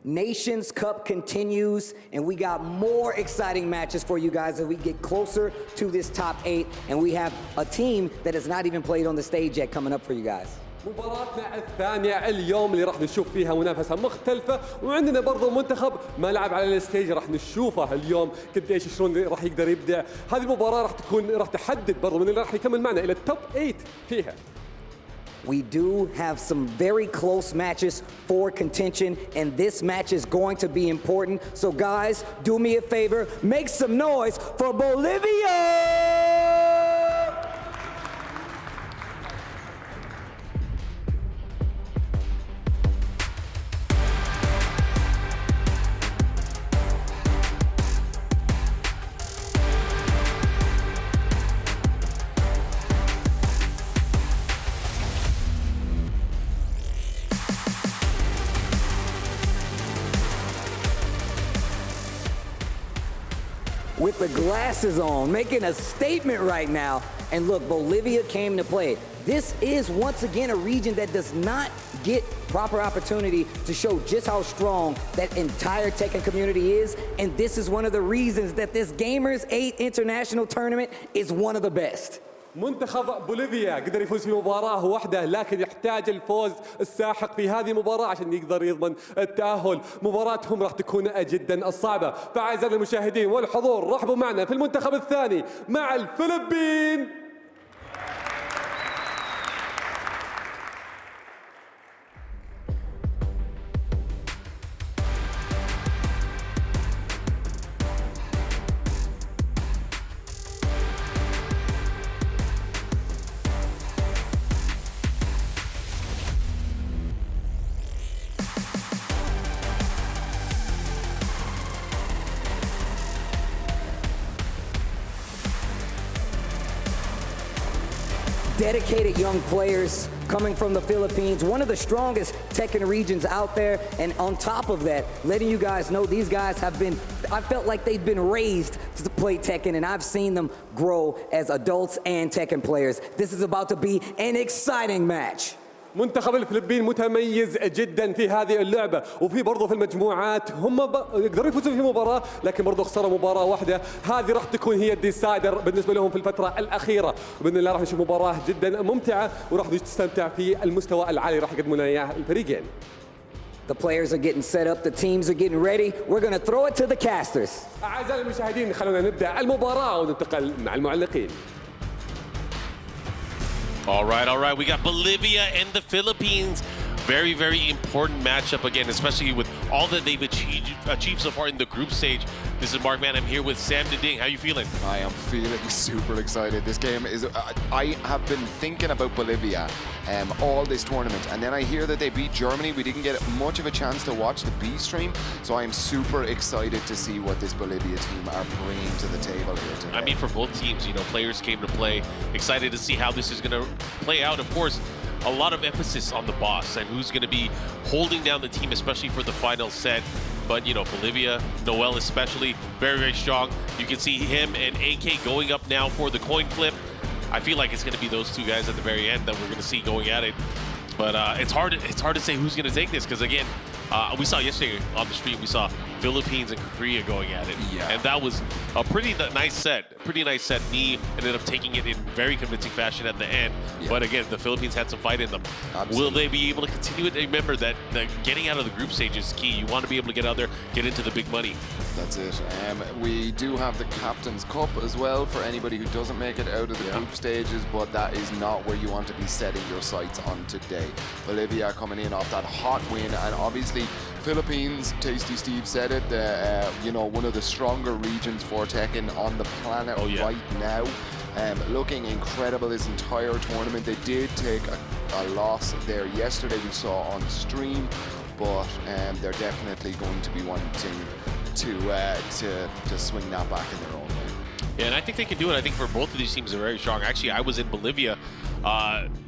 Nations Cup continues, and we got more exciting matches for you guys as we get closer to this top 8, and we have a team that has not even played on the stage yet coming up for you guys. مباراتنا الثانية اليوم اللي راح نشوف فيها منافسة مختلفة، وعندنا برضو منتخب ما لعب على الستيج راح نشوفه اليوم قديش شلون راح يقدر يبدع. هذه المباراة راح تحدد برضو من اللي راح يكمل معنا إلى التوب 8 فيها. We do have some very close matches for contention, and this match is going to be important. So guys, do me a favor, make some noise for Bolivia! With the glasses on, making a statement right now. And look, Bolivia came to play. This is once again a region that does not get proper opportunity to show just how strong that entire Tekken community is. And this is one of the reasons that this Gamers8 International Tournament is one of the best. منتخب بوليفيا قدر يفوز في مباراة واحدة، لكن يحتاج الفوز الساحق في هذه المباراة عشان يقدر يضمن التأهل. مباراتهم راح تكون جدا صعبة. فأعزائي المشاهدين والحضور، رحبوا معنا في المنتخب الثاني مع الفلبين. Dedicated young players coming from the Philippines, one of the strongest Tekken regions out there, and on top of that, letting you guys know these guys have been, I felt like they've been raised to play Tekken, and I've seen them grow as adults and Tekken players. This is about to be an exciting match. منتخب الفلبين متميز جدا في هذه اللعبة، وفي برضه في المجموعات هم يقدروا يفوزوا في مباراة، لكن برضه خسروا مباراة واحدة. هذه راح تكون هي الديسايدر بالنسبة لهم في الفترة الأخيرة. بإذن الله راح نشوف مباراة جدا ممتعة، وراح نستمتع في المستوى العالي راح يقدمون لنا إياه الفريقين. The players are getting set up, the teams are getting ready. We're going to throw it to the casters. أعزائي المشاهدين، خلونا نبدأ المباراة وننتقل مع المعلقين. All right. We got Bolivia and the Philippines. Very, very important matchup again, especially with all that they've achieved so far in the group stage. This is Mark Man. I'm here with Sam Ding. How you feeling? I am feeling super excited. This game is, I have been thinking about Bolivia all this tournament, and then I hear that they beat Germany. We didn't get much of a chance to watch the B stream, so I am super excited to see what this Bolivia team are bringing to the table here today. I mean, for both teams, you know, players came to play. Excited to see how this is going to play out. Of course, a lot of emphasis on the boss and who's going to be holding down the team, especially for the final set. But, you know, Bolivia, Noel especially, very, very strong. You can see him and AK going up now for the coin flip. I feel like it's going to be those two guys at the very end that we're going to see going at it. But it's hard to say who's going to take this, because, again, we saw yesterday on the stream, we saw Philippines and Korea going at it. Yeah. And that was a pretty nice set. Me ended up taking it in very convincing fashion at the end. Yeah. But again, the Philippines had some fight in them. Absolutely. Will they be able to continue it? Remember that getting out of the group stage is key. You want to be able to get out there, get into the big money. That's it. We do have the Captain's Cup as well for anybody who doesn't make it out of the group stages, but that is not where you want to be setting your sights on today. Bolivia coming in off that hot win, and obviously Philippines, Tasty Steve said it, you know, one of the stronger regions for Tekken on the planet right now. Looking incredible this entire tournament. They did take a loss there yesterday, we saw on stream, but they're definitely going to be wanting to swing that back in their own way. Yeah, and I think they can do it. I think for both of these teams, they're very strong. Actually, I was in Bolivia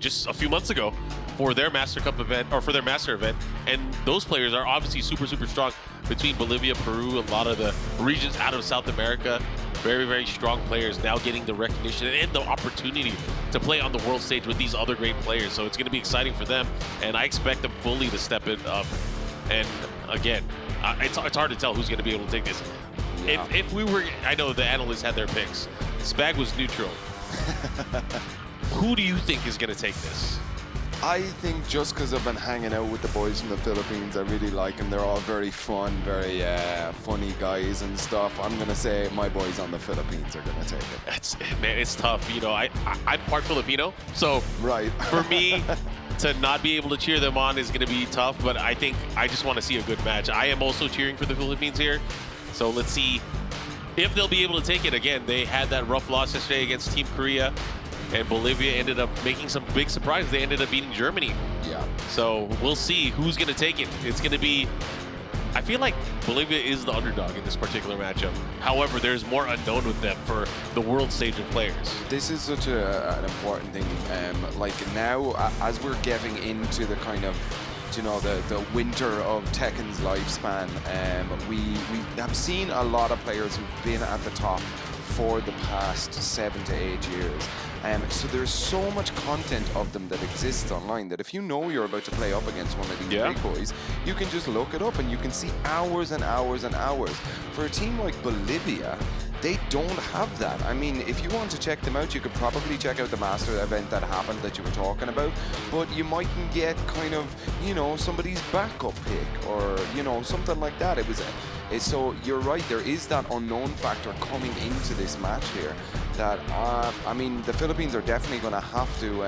just a few months ago for their Master Cup event, or for their Master event, and those players are obviously super, super strong. Between Bolivia, Peru, a lot of the regions out of South America, very, very strong players now getting the recognition and the opportunity to play on the world stage with these other great players. So it's going to be exciting for them, and I expect them fully to step it up. And again, it's hard to tell who's going to be able to take this. Yeah. If we were, I know the analysts had their picks. Spag was neutral. Who do you think is going to take this? I think just because I've been hanging out with the boys from the Philippines, I really like them. They're all very fun, very funny guys and stuff. I'm going to say my boys on the Philippines are going to take it. Man, it's tough. You know, I'm part Filipino, so right. For me to not be able to cheer them on is going to be tough, but I think I just want to see a good match. I am also cheering for the Philippines here, so let's see if they'll be able to take it. Again, they had that rough loss yesterday against Team Korea, and Bolivia ended up making some big surprises. They ended up beating Germany. Yeah. So we'll see who's going to take it. It's going to be, I feel like Bolivia is the underdog in this particular matchup. However, there's more unknown with them for the world stage of players. This is such an important thing. Like now, as we're getting into the kind of, you know, the winter of Tekken's lifespan, we have seen a lot of players who've been at the top for the past 7 to 8 years. So there's so much content of them that exists online that if you know you're about to play up against one of these big boys, you can just look it up and you can see hours and hours and hours. For a team like Bolivia, they don't have that. I mean, if you want to check them out, you could probably check out the Master event that happened that you were talking about, but you mightn't get kind of, you know, somebody's backup pick or, you know, something like that. So you're right, there is that unknown factor coming into this match here that, I mean, the Philippines are definitely going to have to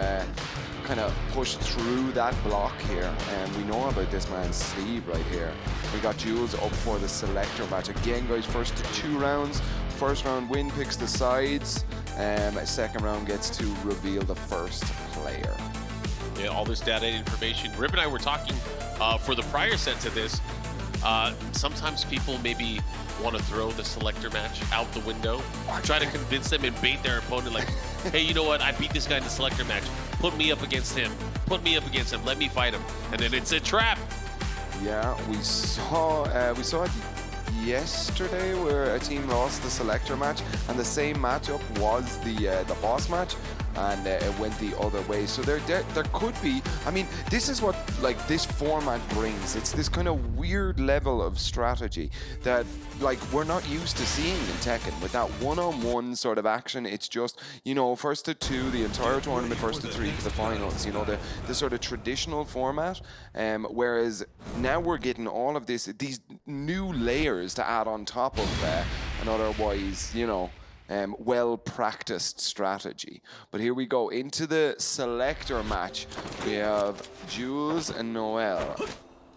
kind of push through that block here, and we know about this man's sleeve right here. We got Jules up for the Selector match. Again, guys, first 2 rounds. First round win picks the sides, second round gets to reveal the first player. Yeah, all this data and information. Rip and I were talking for the prior set to this. Sometimes people maybe want to throw the Selector match out the window, try to convince them and bait their opponent like, hey, you know what? I beat this guy in the Selector match. Put me up against him. Put me up against him. Let me fight him. And then it's a trap. Yeah, we saw it yesterday where a team lost the Selector match, and the same matchup was the boss match, and it went the other way. So there could be, I mean, this is what like this format brings. It's this kind of weird level of strategy that like we're not used to seeing in Tekken, with that one-on-one sort of action. It's just, you know, first to 2 the entire tournament, first to 3 for the finals, you know, the sort of traditional format, whereas now we're getting all of these new layers to add on top of an otherwise, you know, well-practiced strategy. But here we go into the Selector match. We have Jules and Noel.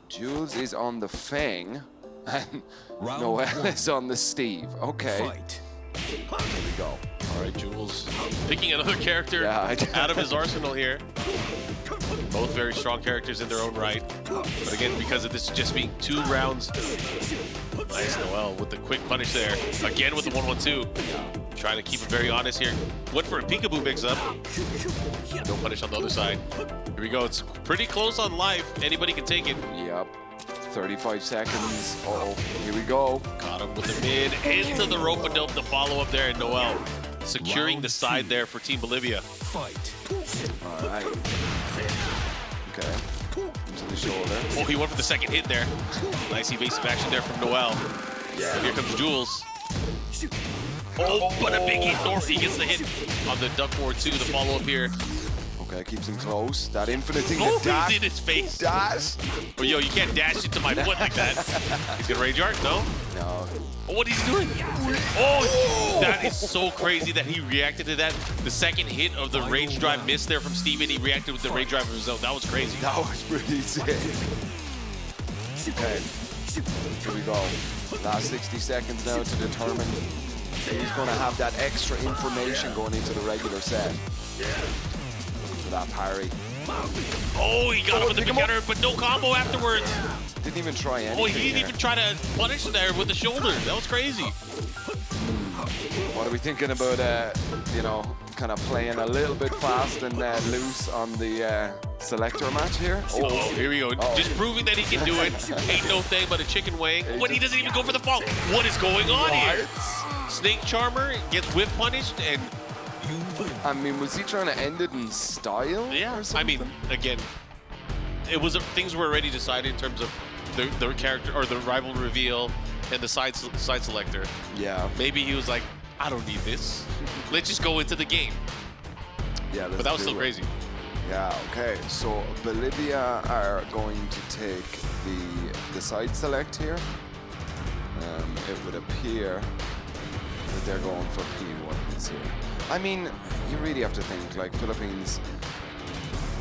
Jules is on the Fang, and Noel is on the Steve. Okay. Here we go. All right, Jules picking another character out of his arsenal here. Both very strong characters in their own right. But again, because of this just being 2 rounds, nice Noel with the quick punish there. Again with the 1-1-2. Trying to keep it very honest here. Went for a peekaboo mix-up. No punish on the other side. Here we go. It's pretty close on life. Anybody can take it. Yep. 35 seconds. Uh-oh. Here we go. Got him with the mid into the rope-a-dope. The follow-up there, and Noel securing the side there for Team Bolivia. All right. Okay. Into the shoulder. Oh, he went for the second hit there. Nice evasive action there from Noel. Yeah. Here comes Jules. Oh, but a big hit. Dorothy gets the hit on the duck forward too. The follow-up here. Okay, keeps him close. That infinite thing. Oh, he's in his face. Dash. Oh, yo, you can't dash into my foot like that. He's gonna rage art? No? No. Oh, what is he doing? Oh, that is so crazy that he reacted to that. The second hit of the rage drive missed there from Steven. He reacted with the rage drive of his own. That was crazy. That was pretty sick. Okay. Here we go. Last 60 seconds now to determine who's going to have that extra information going into the regular set. For that parry. Oh, he got him with the counter, but no combo afterwards. Didn't even try anything. Oh, he didn't even try to punish him there with the shoulder. That was crazy. What are we thinking about, you know, kind of playing a little bit fast and loose on the Selector match here? Oh, here we go. Oh. Just proving that he can do it. Ain't no thing but a chicken wing. When he doesn't even go for the fall. What is going on here? Snake Charmer gets whip punished, and I mean, was he trying to end it in style? yeah, or I something? mean, again, it was things were already decided in terms of the character or the rival reveal and the side selector. Yeah. Maybe he was like, I don't need this. Let's just go into the game. Yeah, But that was still crazy. Yeah, okay. So Bolivia are going to take the side select here. It would appear that they're going for P1s here. I mean, you really have to think, like, Philippines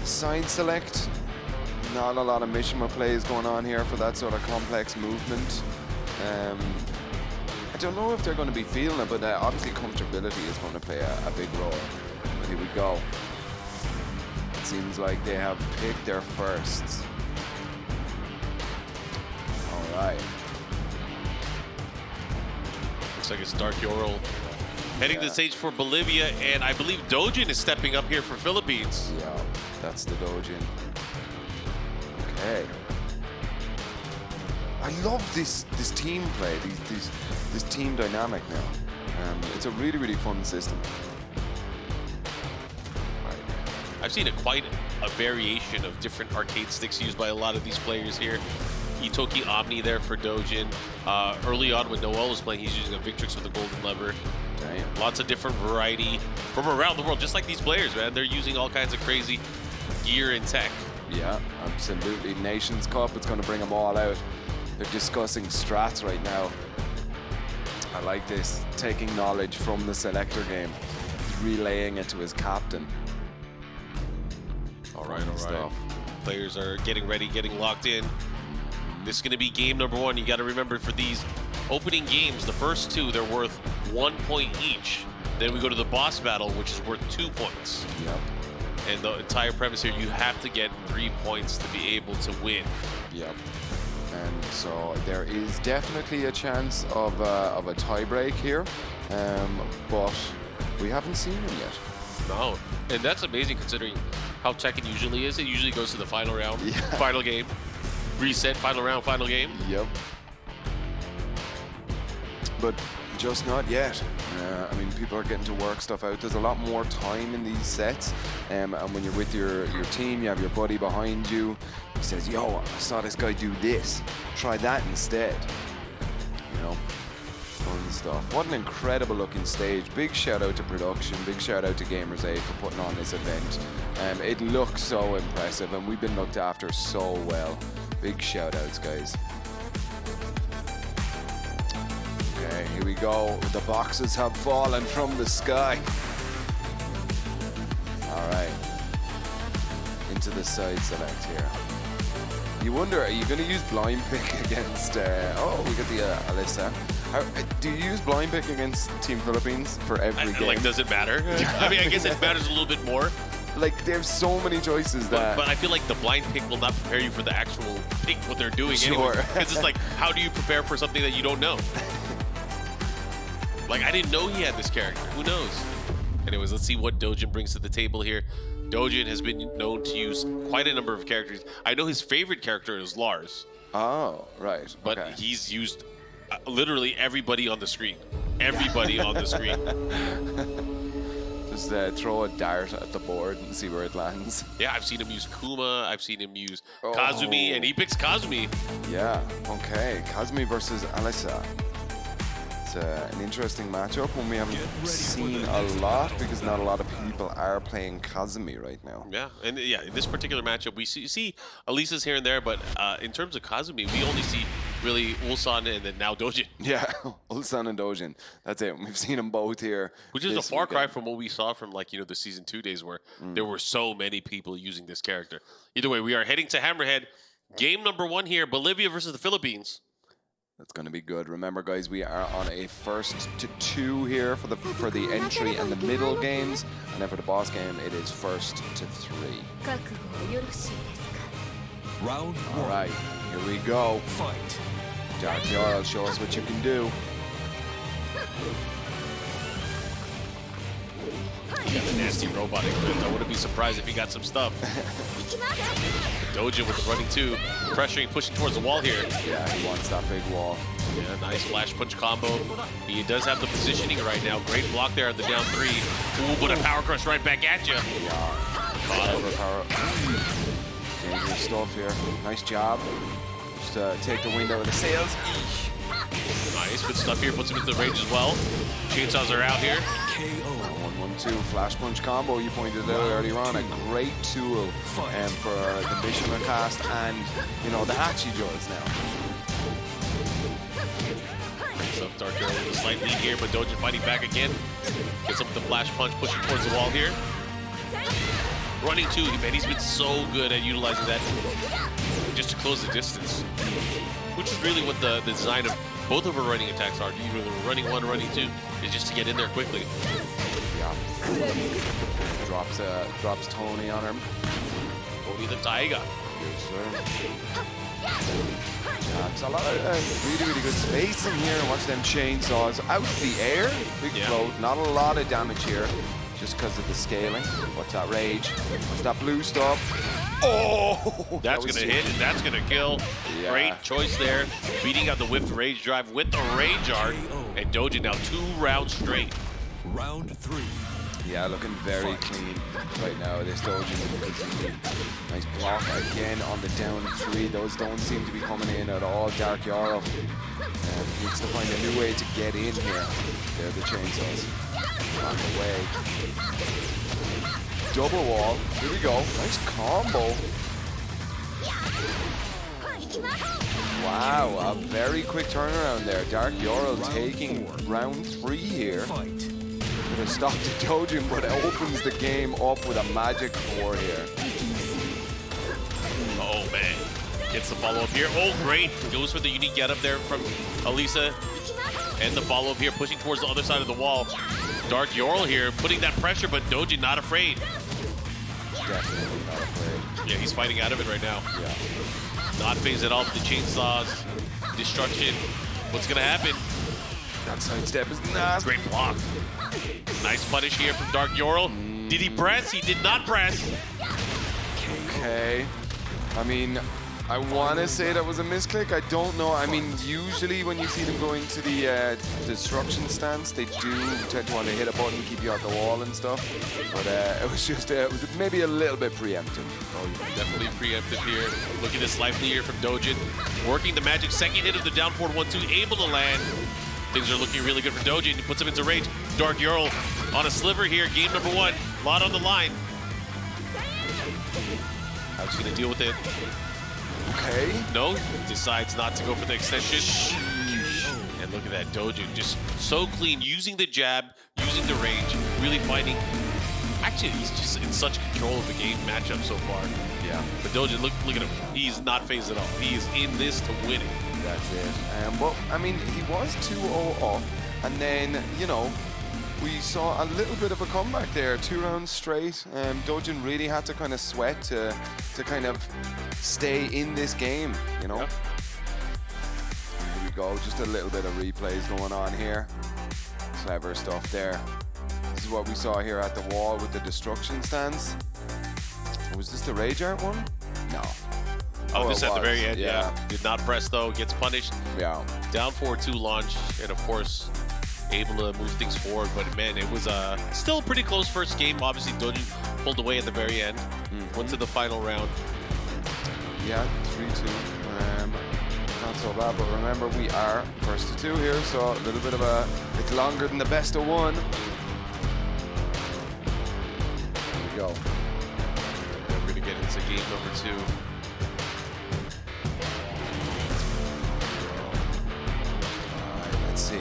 side select, not a lot of mission plays going on here for that sort of complex movement. I don't know if they're going to be feeling it, but obviously comfortability is going to play a big role. But here we go. It seems like they have picked their firsts. All right. Looks like it's Dark Yoral heading to the stage for Bolivia, and I believe Dojin is stepping up here for Philippines. Yeah, that's the Dojin. Okay. I love this team play, this team dynamic now. It's a really fun system. I've seen quite a variation of different arcade sticks used by a lot of these players here. Itoki Omni there for Dojin. Early on when Noel was playing, he's using a Victrix with a golden lever. Damn. Lots of different variety from around the world, just like these players, man. They're using all kinds of crazy gear and tech. Yeah, absolutely. Nations Cup, it's going to bring them all out. They're discussing strats right now. I like this, taking knowledge from the Selector game, relaying it to his captain. All right. Players are getting ready, getting locked in. This is going to be game number one. You got to remember, for these opening games, the first two, they're worth 1 point each. Then we go to the boss battle, which is worth 2 points. Yep. And the entire premise here, you have to get 3 points to be able to win. Yep. And so there is definitely a chance of a tie break here, but we haven't seen him yet. No, and that's amazing considering how Tekken usually is. It usually goes to the final round, final game, reset, final round, final game. Yep. But just not yet. I mean, people are getting to work stuff out. There's a lot more time in these sets, and when you're with your team, you have your buddy behind you. He says, yo, I saw this guy do this. Try that instead. You know, fun stuff. What an incredible looking stage. Big shout out to production. Big shout out to Gamers8 for putting on this event. It looks so impressive, and we've been looked after so well. Big shout outs, guys. Okay, here we go. The boxes have fallen from the sky. All right. Into the side select here. You wonder, are you going to use blind pick against... oh, we got the Alyssa. Do you use blind pick against Team Philippines for every game? Like, does it matter? I mean, I guess it matters a little bit more. Like, they have so many choices that... But I feel like the blind pick will not prepare you for the actual pick, what they're doing Sure. anyway. Because it's like, how do you prepare for something that you don't know? Like, I didn't know he had this character. Who knows? Anyways, let's see what Dojin brings to the table here. Dojin has been known to use quite a number of characters. I know his favorite character is Lars. Oh, right. But okay. he's used literally everybody on the screen. Everybody on the screen. Just throw a dart at the board and see where it lands. Yeah, I've seen him use Kuma. I've seen him use Kazumi, and he picks Kazumi. Yeah, okay. Kazumi versus Alyssa. It's an interesting matchup, one we haven't seen a lot because not a lot of people are playing Kazumi right now. Yeah, and yeah, in this particular matchup, we see Alyssa's here and there, but in terms of Kazumi, we only see really Ulsan and then now Dojin. Yeah, Ulsan and Dojin. That's it. We've seen them both here. Which is a far cry from what we saw from, like, the Season 2 days where there were so many people using this character. Either way, we are heading to Hammerhead. Game number one here, Bolivia versus the Philippines. That's going to be good. Remember, guys, we are on a 1st to 2 here for the entry and the middle games, and then for the boss game, it is 1st to 3. Round All 1. right, here we go. Fight. Dark Jarl, show us what you can do. He got the nasty robotic grip. I wouldn't be surprised if he got some stuff. Dojin with the running 2, pressuring, pushing towards the wall here. Yeah, he wants that big wall. Yeah, nice flash punch combo. He does have the positioning right now. Great block there at the down 3. Ooh, but a power crush right back at you. Yeah. Overpower. Dangerous stuff here. Nice job. Just take the wind out of the sails. Nice, good stuff here. Puts him into the range as well. Chainsaws are out here. 1-1-2 flash punch combo you pointed out earlier on. A great tool for the Mishima cast and, you know, the Hachi Jules now. So Dark Hero with a slight lead here, but Dojin fighting back again. Gets up with the flash punch, pushing towards the wall here. Running too, man, he's been so good at utilizing that just to close the distance. Which is really what the design of both of her running attacks are. Either running one, running two, is just to get in there quickly. Yeah. Drops Tony on him. Tony the Taiga. Yes, sir. It's a lot of really good space in here. Watch them chainsaws out the air. Big float, not a lot of damage here. Just because of the scaling. What's that rage? What's that blue stuff? Oh! That's going to hit and that's going to kill. Yeah. Great choice there. Beating out the whipped rage drive with the rage art. And Dojin now 2 rounds straight. Round 3. Yeah, looking very clean right now. This Dojin. Nice block again on the down 3. Those don't seem to be coming in at all. Dark Yarrow needs to find a new way to get in here. There the chainsaws. On the way. Double wall. Here we go. Nice combo. Wow, a very quick turnaround there. Dark Yarrow taking round 3 here. With a stop to Dojin, but it opens the game up with a magic 4 here. Oh, man. Gets the follow-up here. Oh, great. Goes for the unique get-up there from Elisa. And the follow-up here, pushing towards the other side of the wall. Dark Yarrow here, putting that pressure, but Dojin not afraid. Definitely not afraid. Yeah, he's fighting out of it right now. Yeah. Not phased at all with the chainsaws. Destruction. What's going to happen? That sidestep is nasty. Great block. Nice punish here from Dark Yarrow. Did he press? He did not press. Okay. I mean, I want to say that was a misclick. I don't know. I mean, usually when you see them going to the destruction stance, they do tend to want to hit a button, keep you out the wall and stuff. But it was just it was maybe a little bit preemptive. Oh, definitely preemptive here. Look at this life leader from Dojin. Working the magic second hit of the down forward 1-2, able to land. Things are looking really good for Dojin. He puts him into rage. Dark Yarrow on a sliver here. Game number 1. A lot on the line. How's he going to deal with it? Okay. No, decides not to go for the extension. And look at that, Dojin just so clean, using the jab, using the range, really fighting. Actually, he's just in such control of the game matchup so far. Yeah. But Dojin, look at him. He's not phased at all. He is in this to win it. That's it. Well, I mean, he was 2-0 up, and then, you know, we saw a little bit of a comeback there, 2 rounds straight. Dojin really had to kind of sweat to kind of stay in this game, you know? Yep. Here we go, just a little bit of replays going on here. Clever stuff there. This is what we saw here at the wall with the destruction stance. Was this the Rage Art one? No. Oh, this at the very end, yeah. Did not press though, gets punished. Yeah. Down 4-2 launch, and of course, able to move things forward. But man, it was still a pretty close first game. Obviously, Dojin pulled away at the very end. Went to the final round. Yeah, 3-2. Not so bad, but remember, we are first to 2 here, so a little bit of a bit longer than the best of 1. There we go. We're going to get into game number 2. Let's see.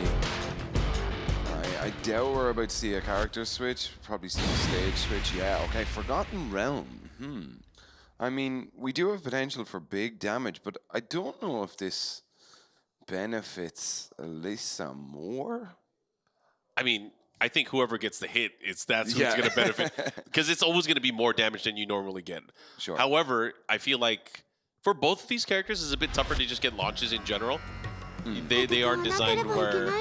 I doubt we're about to see a character switch. Probably see a stage switch. Yeah, okay. Forgotten Realm. I mean, we do have potential for big damage, but I don't know if this benefits Elisa more. I mean, I think whoever gets the hit, that's who's going to benefit. Because it's always going to be more damage than you normally get. Sure. However, I feel like for both of these characters, it's a bit tougher to just get launches in general. They are designed where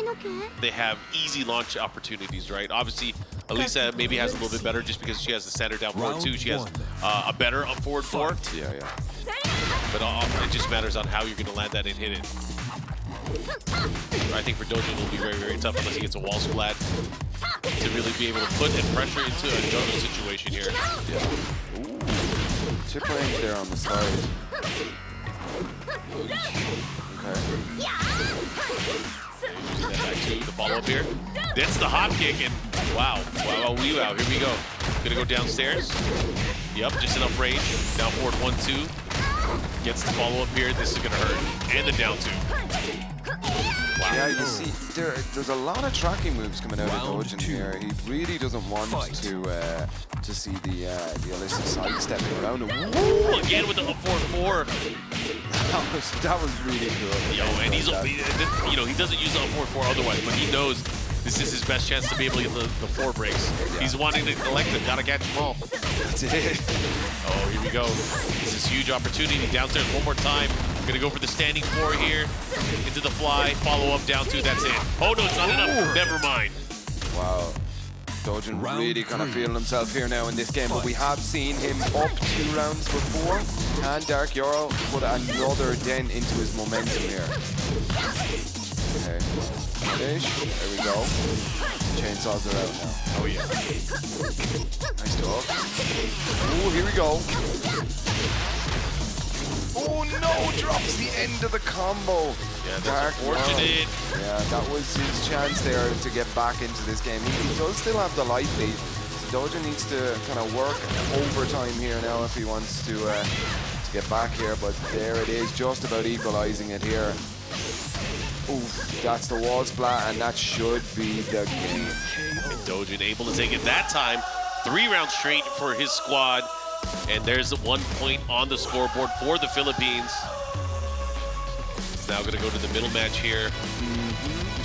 they have easy launch opportunities, right? Obviously, Elisa maybe has a little bit better just because she has the center down forward 2. She has a better up forward 4. Yeah. But it just matters on how you're going to land that and hit it. I think for Dojin it'll be very, very tough unless he gets a wall splat to really be able to put and pressure into a jungle situation here. Yeah. Ooh. Chip range there on the side. Back to the follow-up here. That's the hop kick, and wow. Wow, here we go. Gonna go downstairs. Yep, just enough range. Down forward 1-2. Gets the follow-up here. This is gonna hurt. And the down 2. Wow. Yeah, you see, there's a lot of tracking moves coming out of Dojin here. He really doesn't want to see the illicit sidestepping around him. Ooh, again with the up forward 4. That was really good. Yo, and he's, you know, he doesn't use the up forward 4 otherwise, but he knows this is his best chance to be able to get the 4 breaks. Yeah. He's wanting to collect them, gotta catch them all. That's it. Oh, here we go. This is a huge opportunity. Downstairs one more time. Gonna go for the standing 4 here. Into the fly, follow up, down 2, that's it. Oh no, it's not enough. Never mind. Wow. Dojin really kind of feeling himself here now in this game, but we have seen him up 2 rounds before, and Dark Euro put another dent into his momentum here. Okay, finish, there we go. Chainsaws are out now. Oh yeah. Nice dog. Oh, here we go. Oh no, drops the end of the combo. Yeah, that's unfortunate. Yeah, that was his chance there to get back into this game. He does still have the life lead. So Dojin needs to kind of work overtime here now if he wants to get back here. But there it is, just about equalizing it here. Oof, that's the wall splat, and that should be the game. And Dojin able to take it that time. 3 rounds straight for his squad. And there's 1 point on the scoreboard for the Philippines. It's now going to go to the middle match here.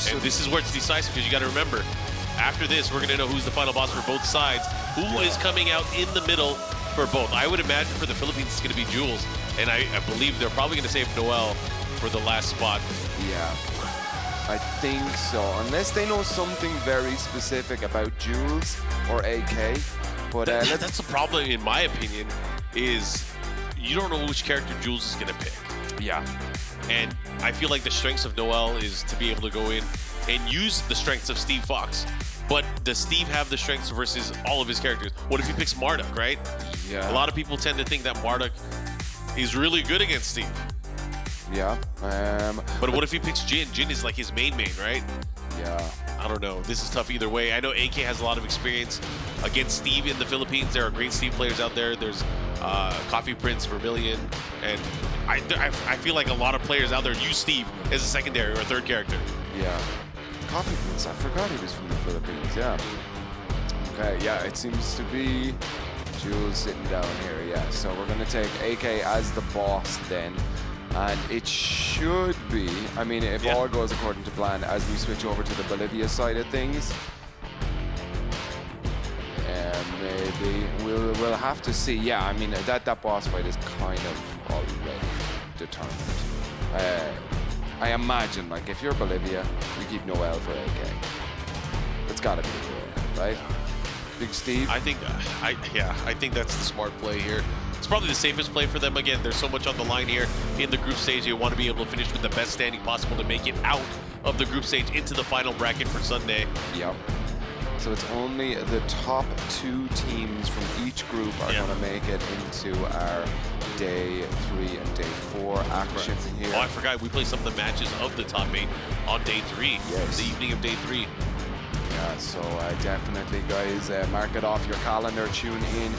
And this is where it's decisive, because you got to remember, after this, we're going to know who's the final boss for both sides. Who is coming out in the middle for both? I would imagine for the Philippines, it's going to be Jules. And I believe they're probably going to save Noel for the last spot. Yeah, I think so. Unless they know something very specific about Jules or AK. But that's the problem, in my opinion, is you don't know which character Jules is going to pick. Yeah. And I feel like the strengths of Noel is to be able to go in and use the strengths of Steve Fox. But does Steve have the strengths versus all of his characters? What if he picks Marduk, right? Yeah. A lot of people tend to think that Marduk is really good against Steve. Yeah. But what if he picks Jin? Jin is like his main, right? Yeah. I don't know. This is tough either way. I know AK has a lot of experience against Steve in the Philippines. There are great Steve players out there. There's Coffee Prince, Vermilion, and I feel like a lot of players out there use Steve as a secondary or a third character. Yeah. Coffee Prince, I forgot he was from the Philippines, yeah. Okay, yeah, it seems to be Jules sitting down here, yeah. So we're going to take AK as the boss then. And it should be, I mean, if all goes according to plan, as we switch over to the Bolivia side of things, maybe we'll have to see. Yeah, I mean, that boss fight is kind of already determined. I imagine, like, if you're Bolivia, you keep Noel for AK. It's got to be Noel, right? Big Steve? I think that's the smart play here. It's probably the safest play for them. Again, there's so much on the line here in the group stage. You want to be able to finish with the best standing possible to make it out of the group stage into the final bracket for Sunday. Yep. So it's only the top 2 teams from each group are going to make it into our day 3 and day 4 action here. Oh, I forgot. We play some of the matches of the top 8 on day 3. Yes. The evening of day 3. Yeah, so definitely, guys, mark it off your calendar. Tune in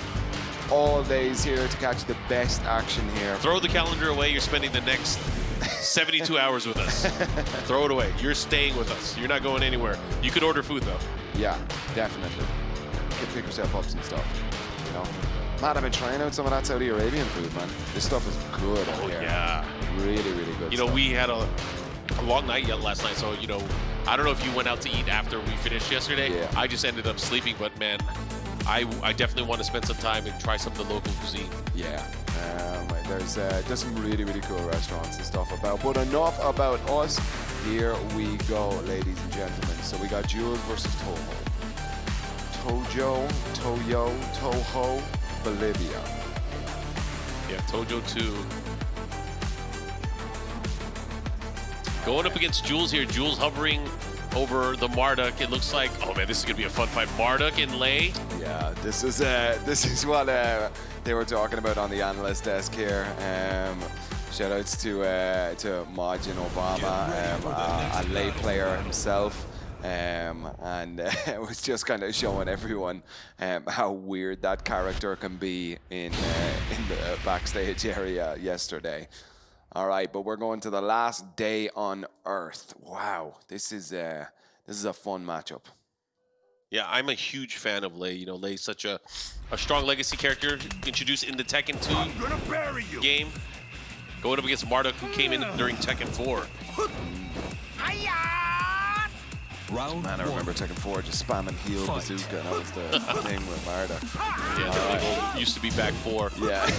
all days here to catch the best action here. Throw the calendar away. You're spending the next 72 hours with us. Throw it away. You're staying with us. You're not going anywhere. You could order food, though. Yeah, definitely. You can pick yourself up some stuff, you know. Matt, I've been trying out some of that Saudi Arabian food, man. This stuff is good out here. Yeah. Really, really good You know, stuff. we had a long night last night, so, you know, I don't know if you went out to eat after we finished yesterday. Yeah. I just ended up sleeping, but, man, I definitely want to spend some time and try some of the local cuisine. Yeah. There's some really, really cool restaurants and stuff about. But enough about us. Here we go, ladies and gentlemen. So we got Jules versus Tojo. Tojo, Bolivia. Yeah, Tojo Too. Going up against Jules here. Jules hovering over the Marduk. It looks like, oh man, this is gonna be a fun fight. Marduk and Lei. Yeah, this is what they were talking about on the analyst desk here. Shoutouts to Majin Obama, a lay player himself. And it was just kind of showing everyone how weird that character can be in the backstage area yesterday. All right, but we're going to the last day on Earth. Wow, this is a fun matchup. Yeah, I'm a huge fan of Lei. You know, Lei's such a strong legacy character introduced in the Tekken 2 game. Going up against Marduk, who came in during Tekken 4. Man, I remember Tekken 4 just spamming heal bazooka. That was the thing with Marduk. Yeah, used to be back 4. Yeah.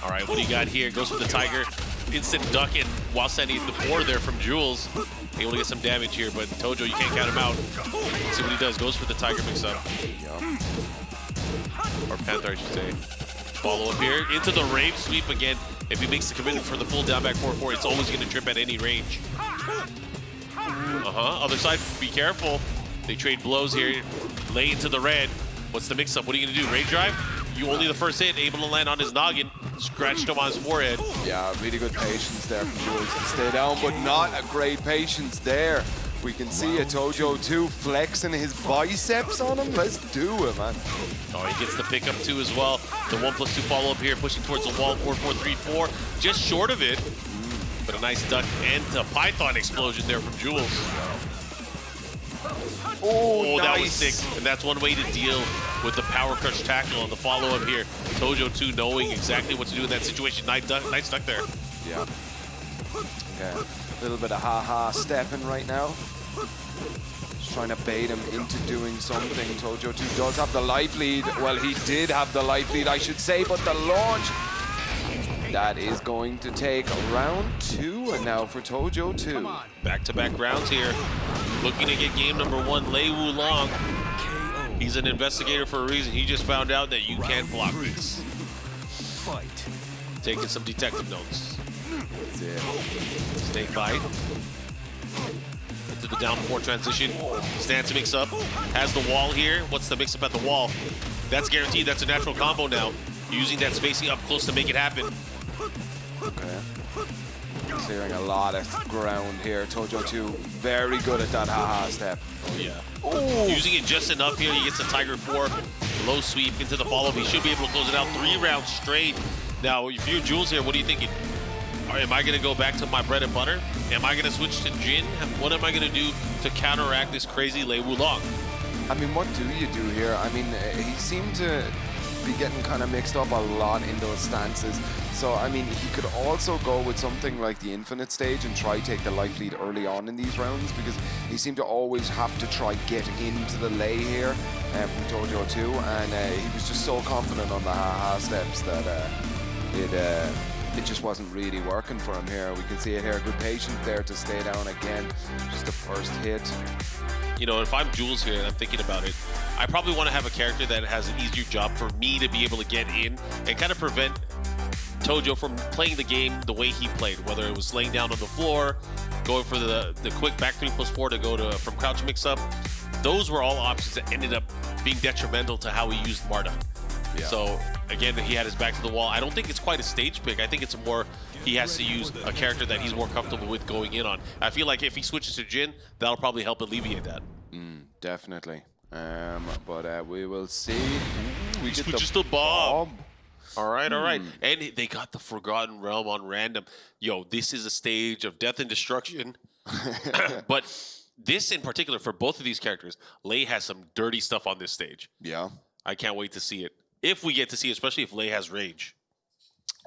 All right, what do you got here? Goes for the Tiger. Instant duck in while sending the 4 there from Jules. Able to get some damage here, but Tojo, you can't count him out. Let's see what he does. Goes for the Tiger mix-up. Or Panther, I should say. Follow up here into the Rave Sweep again. If he makes the commitment for the full down back 4-4, it's always going to trip at any range. Other side, be careful. They trade blows here. Lay into the red. What's the mix-up? What are you going to do? Rage drive? You only the first hit, able to land on his noggin. Scratched him on his forehead. Yeah, really good patience there from Jules to stay down, but not a great patience there. We can see a Tojo Too flexing his biceps on him. Let's do it, man. Oh, he gets the pickup too as well. The 1+2 follow-up here, pushing towards the wall. 4-4-3-4, just short of it. But a nice duck and a Python explosion there from Jules. Oh, nice. That was sick. And that's one way to deal with the power crush tackle on the follow-up here. Tojo Too knowing exactly what to do in that situation. Nice duck there. Yeah. Okay. A little bit of ha-ha stepping right now. Just trying to bait him into doing something. Tojo Too does have the life lead. Well, he did have the life lead, I should say, but the launch, that is going to take round 2, and now for Tojo Too. Back-to-back rounds here. Looking to get game number 1, Lei Wulong. He's an investigator for a reason. He just found out that you can't block this. Taking some detective notes. That's it. Snake bite. Into the down 4 transition. Stance mix up. Has the wall here. What's the mix up at the wall? That's guaranteed. That's a natural combo now. Using that spacing up close to make it happen. Okay. Clearing a lot of ground here. Tojo Too very good at that haha step. Oh, yeah. Ooh. Using it just enough here. He gets the Tiger 4. Low sweep into the follow-up. He should be able to close it out 3 rounds straight. Now, if you're Jules here, what are you thinking? Am I going to go back to my bread and butter? Am I going to switch to Jin? What am I going to do to counteract this crazy Lei Wulong? I mean, what do you do here? I mean, he seemed to be getting kind of mixed up a lot in those stances. So, I mean, he could also go with something like the infinite stage and try take the life lead early on in these rounds, because he seemed to always have to try get into the Lei here from Tojo Too, and he was just so confident on the haha steps that it just wasn't really working for him here. We can see it here, good patience there to stay down again. Just the first hit. You know, if I'm Jules here and I'm thinking about it, I probably want to have a character that has an easier job for me to be able to get in and kind of prevent Tojo from playing the game the way he played, whether it was laying down on the floor, going for the quick back 3+4 to go to from crouch mix up. Those were all options that ended up being detrimental to how he used Marduk. Yeah. So again, he had his back to the wall. I don't think it's quite a stage pick. I think it's more he has to use a character that he's more comfortable with going in on. I feel like if he switches to Jin, that'll probably help alleviate that. Definitely. But we will see. Ooh, we get switches to Bob. All right, all right. And they got the Forgotten Realm on random. Yo, this is a stage of death and destruction. But this in particular, for both of these characters, Lei has some dirty stuff on this stage. Yeah. I can't wait to see it. If we get to see it, especially if Lei has Rage.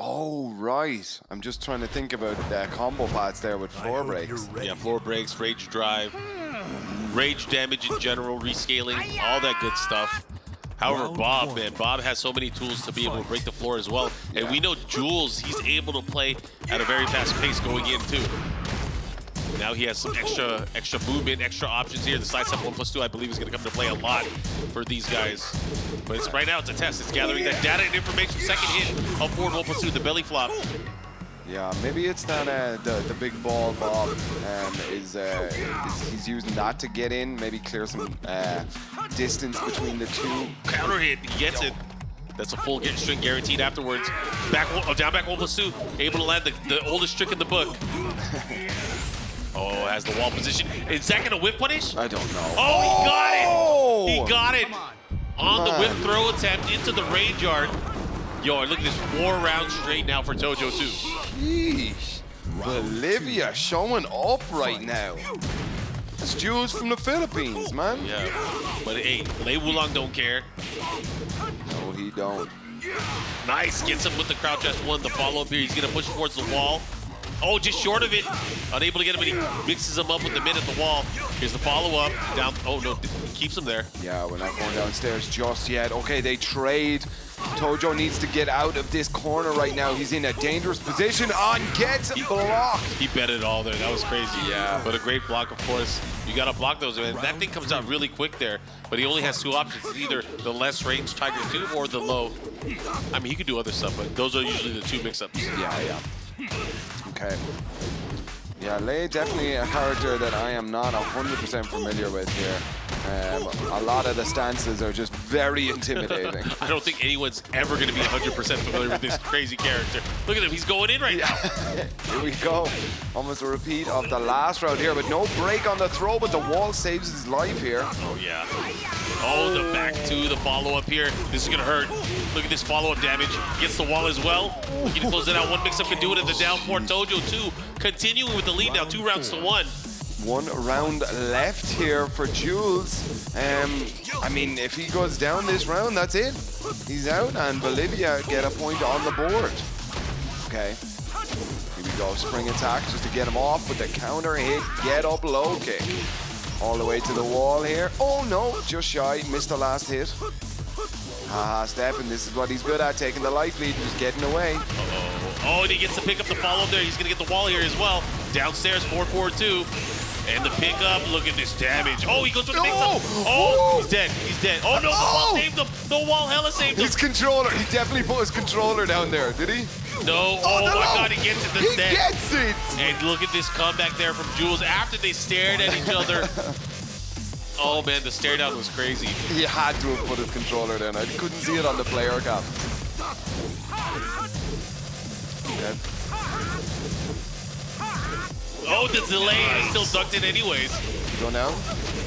Oh, right. I'm just trying to think about the combo pads there with floor breaks. Yeah, floor breaks, Rage drive, Rage damage in general, rescaling, all that good stuff. However, Bob, man, Bob has so many tools to be able to break the floor as well. And we know Jules, he's able to play at a very fast pace going in too. Now he has some extra movement, extra options here. The side step 1+2, I believe, is going to come to play a lot for these guys. But it's right now, it's a test. It's gathering that data and information. Second hit, up forward 1+2, the belly flop. Yeah, maybe it's that the big ball Bob he's using that to get in, maybe clear some distance between the two. Counter hit, he gets it. That's a full string guaranteed afterwards. Back, down back 1+2. Able to land the oldest trick in the book. Oh, has the wall position. Is that gonna whip punish? I don't know. Oh, he got it! He got it! On the whip throw attempt into the range yard. Yo, look at this 4 rounds straight now for Tojo Too. Jeez. Bolivia showing up right now. It's Jules from the Philippines, man. Yeah, but hey, Lei Wulong don't care. No, he don't. Nice, gets him with the crouch S1. The follow-up here, he's gonna push towards the wall. Oh, just short of it. Unable to get him, and he mixes him up with the mid at the wall. Here's the follow-up. Down, oh no, keeps him there. Yeah, we're not going downstairs just yet. Okay, they trade. Tojo needs to get out of this corner right now. He's in a dangerous position on gets blocked. He bet it all there. That was crazy. Yeah. But a great block, of course. You got to block those, man. That thing comes out really quick there. But he only has 2 options. It's either the less range Tiger 2 or the low. I mean, he could do other stuff, but those are usually the 2 mix-ups. Yeah. Okay. Yeah, Lei definitely a character that I am not 100% familiar with here. A lot of the stances are just very intimidating. I don't think anyone's ever going to be 100% familiar with this crazy character. Look at him, he's going in right now. Here we go. Almost a repeat of the last round here, but no break on the throw, but the wall saves his life here. Oh, yeah. Oh, the back 2, the follow-up here. This is going to hurt. Look at this follow-up damage. Gets the wall as well. He can close it out. 1 mix-up can do it at the down 4. Tojo Too continuing with the lead now, 2 rounds to 1. 1 round left here for Jules. I mean, if he goes down this round, that's it. He's out, and Bolivia get a point on the board. Okay. Here we go, spring attack just to get him off with the counter hit, get up low kick. All the way to the wall here. Oh no, just shy, missed the last hit. Step, and this is what he's good at, taking the life lead, just getting away. Oh, and he gets to pick up the follow there. He's going to get the wall here as well. Downstairs, 4-4-2. And the pickup, look at this damage. Oh, he goes for the mix-up. Oh, he's dead. He's dead. Oh, no, the wall saved him. The wall hella saved him. His controller, he definitely put his controller down there, did he? No. Oh, no. My God, he gets it. He gets it. And look at this comeback there from Jules after they stared at each other. Oh, man, the stare down was crazy. He had to have put his controller down. I couldn't see it on the player cam. Okay. Oh, the delay is still ducked in anyways. Go now?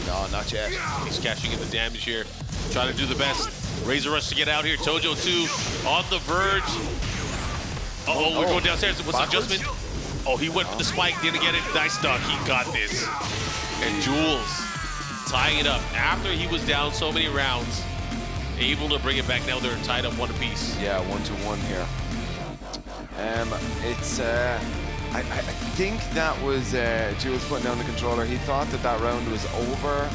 No, not yet. He's cashing in the damage here. Trying to do the best. Razor rush to get out here. Tojo Too on the verge. Uh-oh, we're going downstairs. What's the adjustment? Oh, he went for the spike. Didn't get it. Nice duck. He got this. And Jules tying it up after he was down so many rounds. Able to bring it back. Now they're tied up 1 apiece. Yeah, 1-1 here. I think that was Jules putting down the controller. He thought that round was over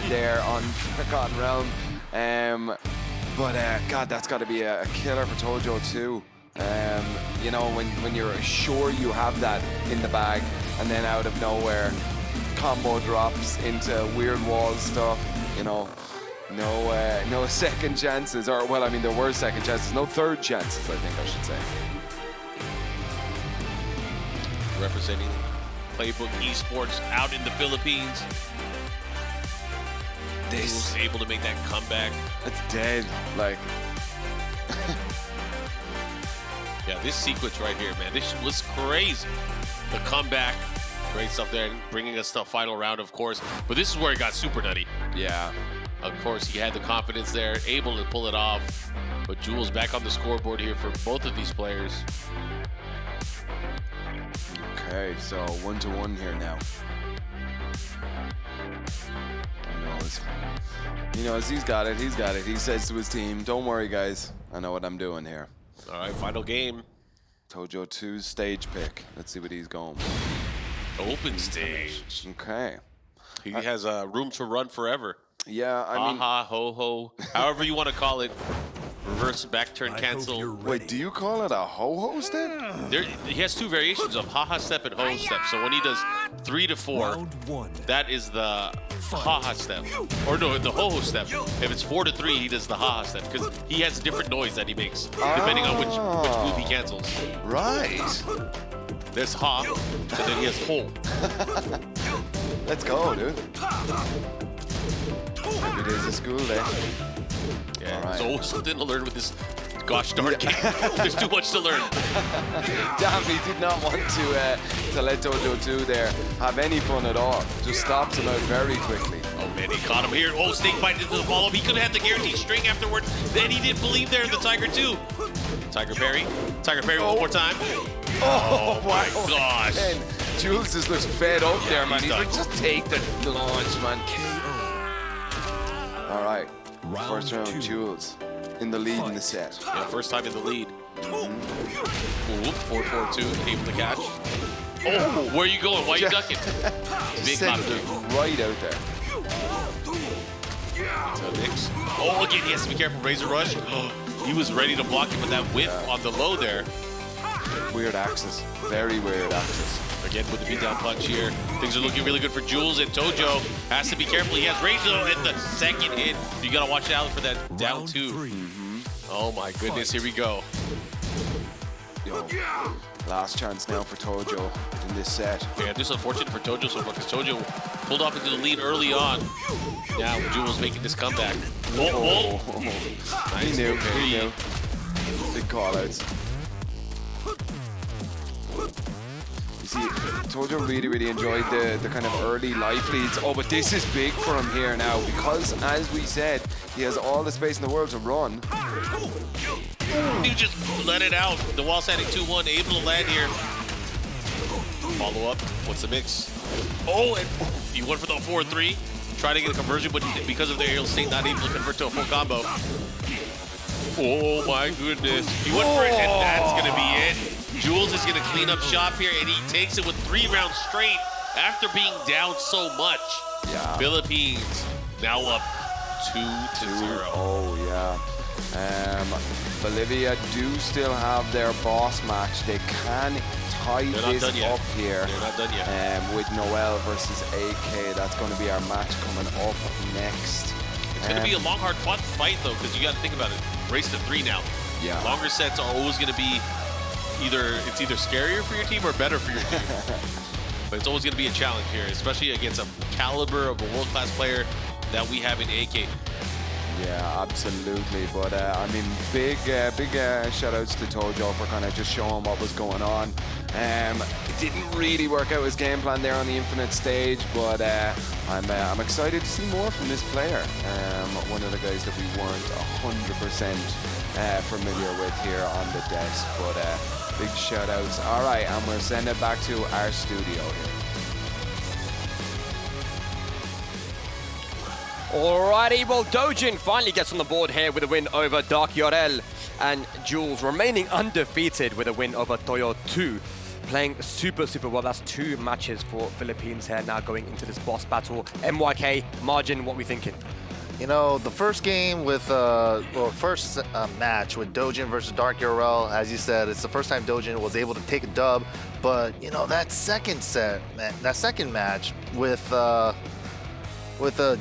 there on Forgotten Realm. But God, that's got to be a killer for Tojo Too. You know, when you're sure you have that in the bag, and then out of nowhere, combo drops into weird wall stuff. You know, no second chances, or well, I mean there were second chances, no third chances. I think I should say. Representing Playbook Esports out in the Philippines. This was able to make that comeback. It's dead, like. Yeah, this sequence right here, man, this was crazy. The comeback, great stuff there, and bringing us to the final round, of course. But this is where it got super nutty. Yeah. Of course, he had the confidence there, able to pull it off. But Jules back on the scoreboard here for both of these players. Okay, so 1-1 here now. He knows he's got it. He's got it. He says to his team, "Don't worry, guys. I know what I'm doing here." All right, final game. Tojo Too's stage pick. Let's see what he's going. Open stage. Okay. He has room to run forever. Yeah, I mean. Ha ho ho. However you want to call it. Reverse back turn cancel. Wait, do you call it a ho-ho step? He has 2 variations of ha-ha step and ho step. So when he does 3 to 4, that is the ha-ha step. Or no, the ho-ho step. If it's 4 to 3, he does the ha-ha step. Because he has a different noise that he makes, depending on which move he cancels. Right. There's ha, and then he has ho. Let's go, dude. Maybe it is a school day. Yeah, All right. there's always something to learn with this gosh darn game. There's too much to learn. Damn, he did not want to let Tojo Too there have any fun at all. Just stops him out very quickly. Oh man, he caught him here. Oh, snake bite into the follow-up. He could have had the guaranteed string afterwards. Then he didn't believe there in the Tiger too. Tiger parry. Tiger parry one more time. Oh my gosh. And Jules just looks fed up there, man. He's done. like, just take the launch, man. All right, first round, Jules in the lead in the set. Yeah, first time in the lead. Ooh, 4-4-2, able to catch. Oh, where are you going? Why are you ducking? Big Sent hop it kick. right out there. To Nix. Oh, again, he has to be careful. Razor rush. He was ready to block him with that whip on the low there. Weird axis, very weird axis. Again, with the beatdown punch here. Things are looking really good for Jules, and Tojo has to be careful. He has range though at the second hit. You gotta watch out for that down two. Oh my goodness, here we go. Yo, last chance now for Tojo in this set. Yeah, this is unfortunate for Tojo so far because Tojo pulled off into the lead early on. Now Jules making this comeback. Oh, oh. Nice. He knew. Big call outs. You see, Tojo really enjoyed the kind of early life leads. Oh, but this is big for him here now because, as we said, he has all the space in the world to run. You just let it out. The wall standing 2-1, able to land here. Follow up. What's the mix? Oh, and he went for the 4-3. Trying to get a conversion, but because of the aerial state, not able to convert to a full combo. Oh my goodness. He went for it, and that's going to be it. Jules is going to clean up shop here, and he takes it with 3 rounds straight after being down so much. Yeah. Philippines now up 2-0. Oh, yeah. Bolivia do still have their boss match. They can tie this up here. They're not done yet. With Noel versus AK. That's going to be our match coming up next. It's going to be a long, hard fought fight, though, because you got to think about it. Race to 3 now. Yeah. Longer sets are always going to be either scarier for your team or better for your team. But it's always going to be a challenge here, especially against a caliber of a world-class player that we have in AK. Yeah, absolutely. But I mean, big shout outs to Tojo for kind of just showing what was going on. It didn't really work out his game plan there on the Infinite stage, but I'm excited to see more from this player. One of the guys that we weren't 100% familiar with here on the desk, but big shout outs. All right, and we'll send it back to our studio here. Alrighty, well, Dojin finally gets on the board here with a win over Dark Yorel, and Jules remaining undefeated with a win over Tojo Too, playing super well. That's 2 matches for Philippines here now going into this boss battle. MYK, Margin, what we thinking? You know, the first game with, first match with Dojin versus Dark Yorel, as you said, it's the first time Dojin was able to take a dub, but, you know, that second match with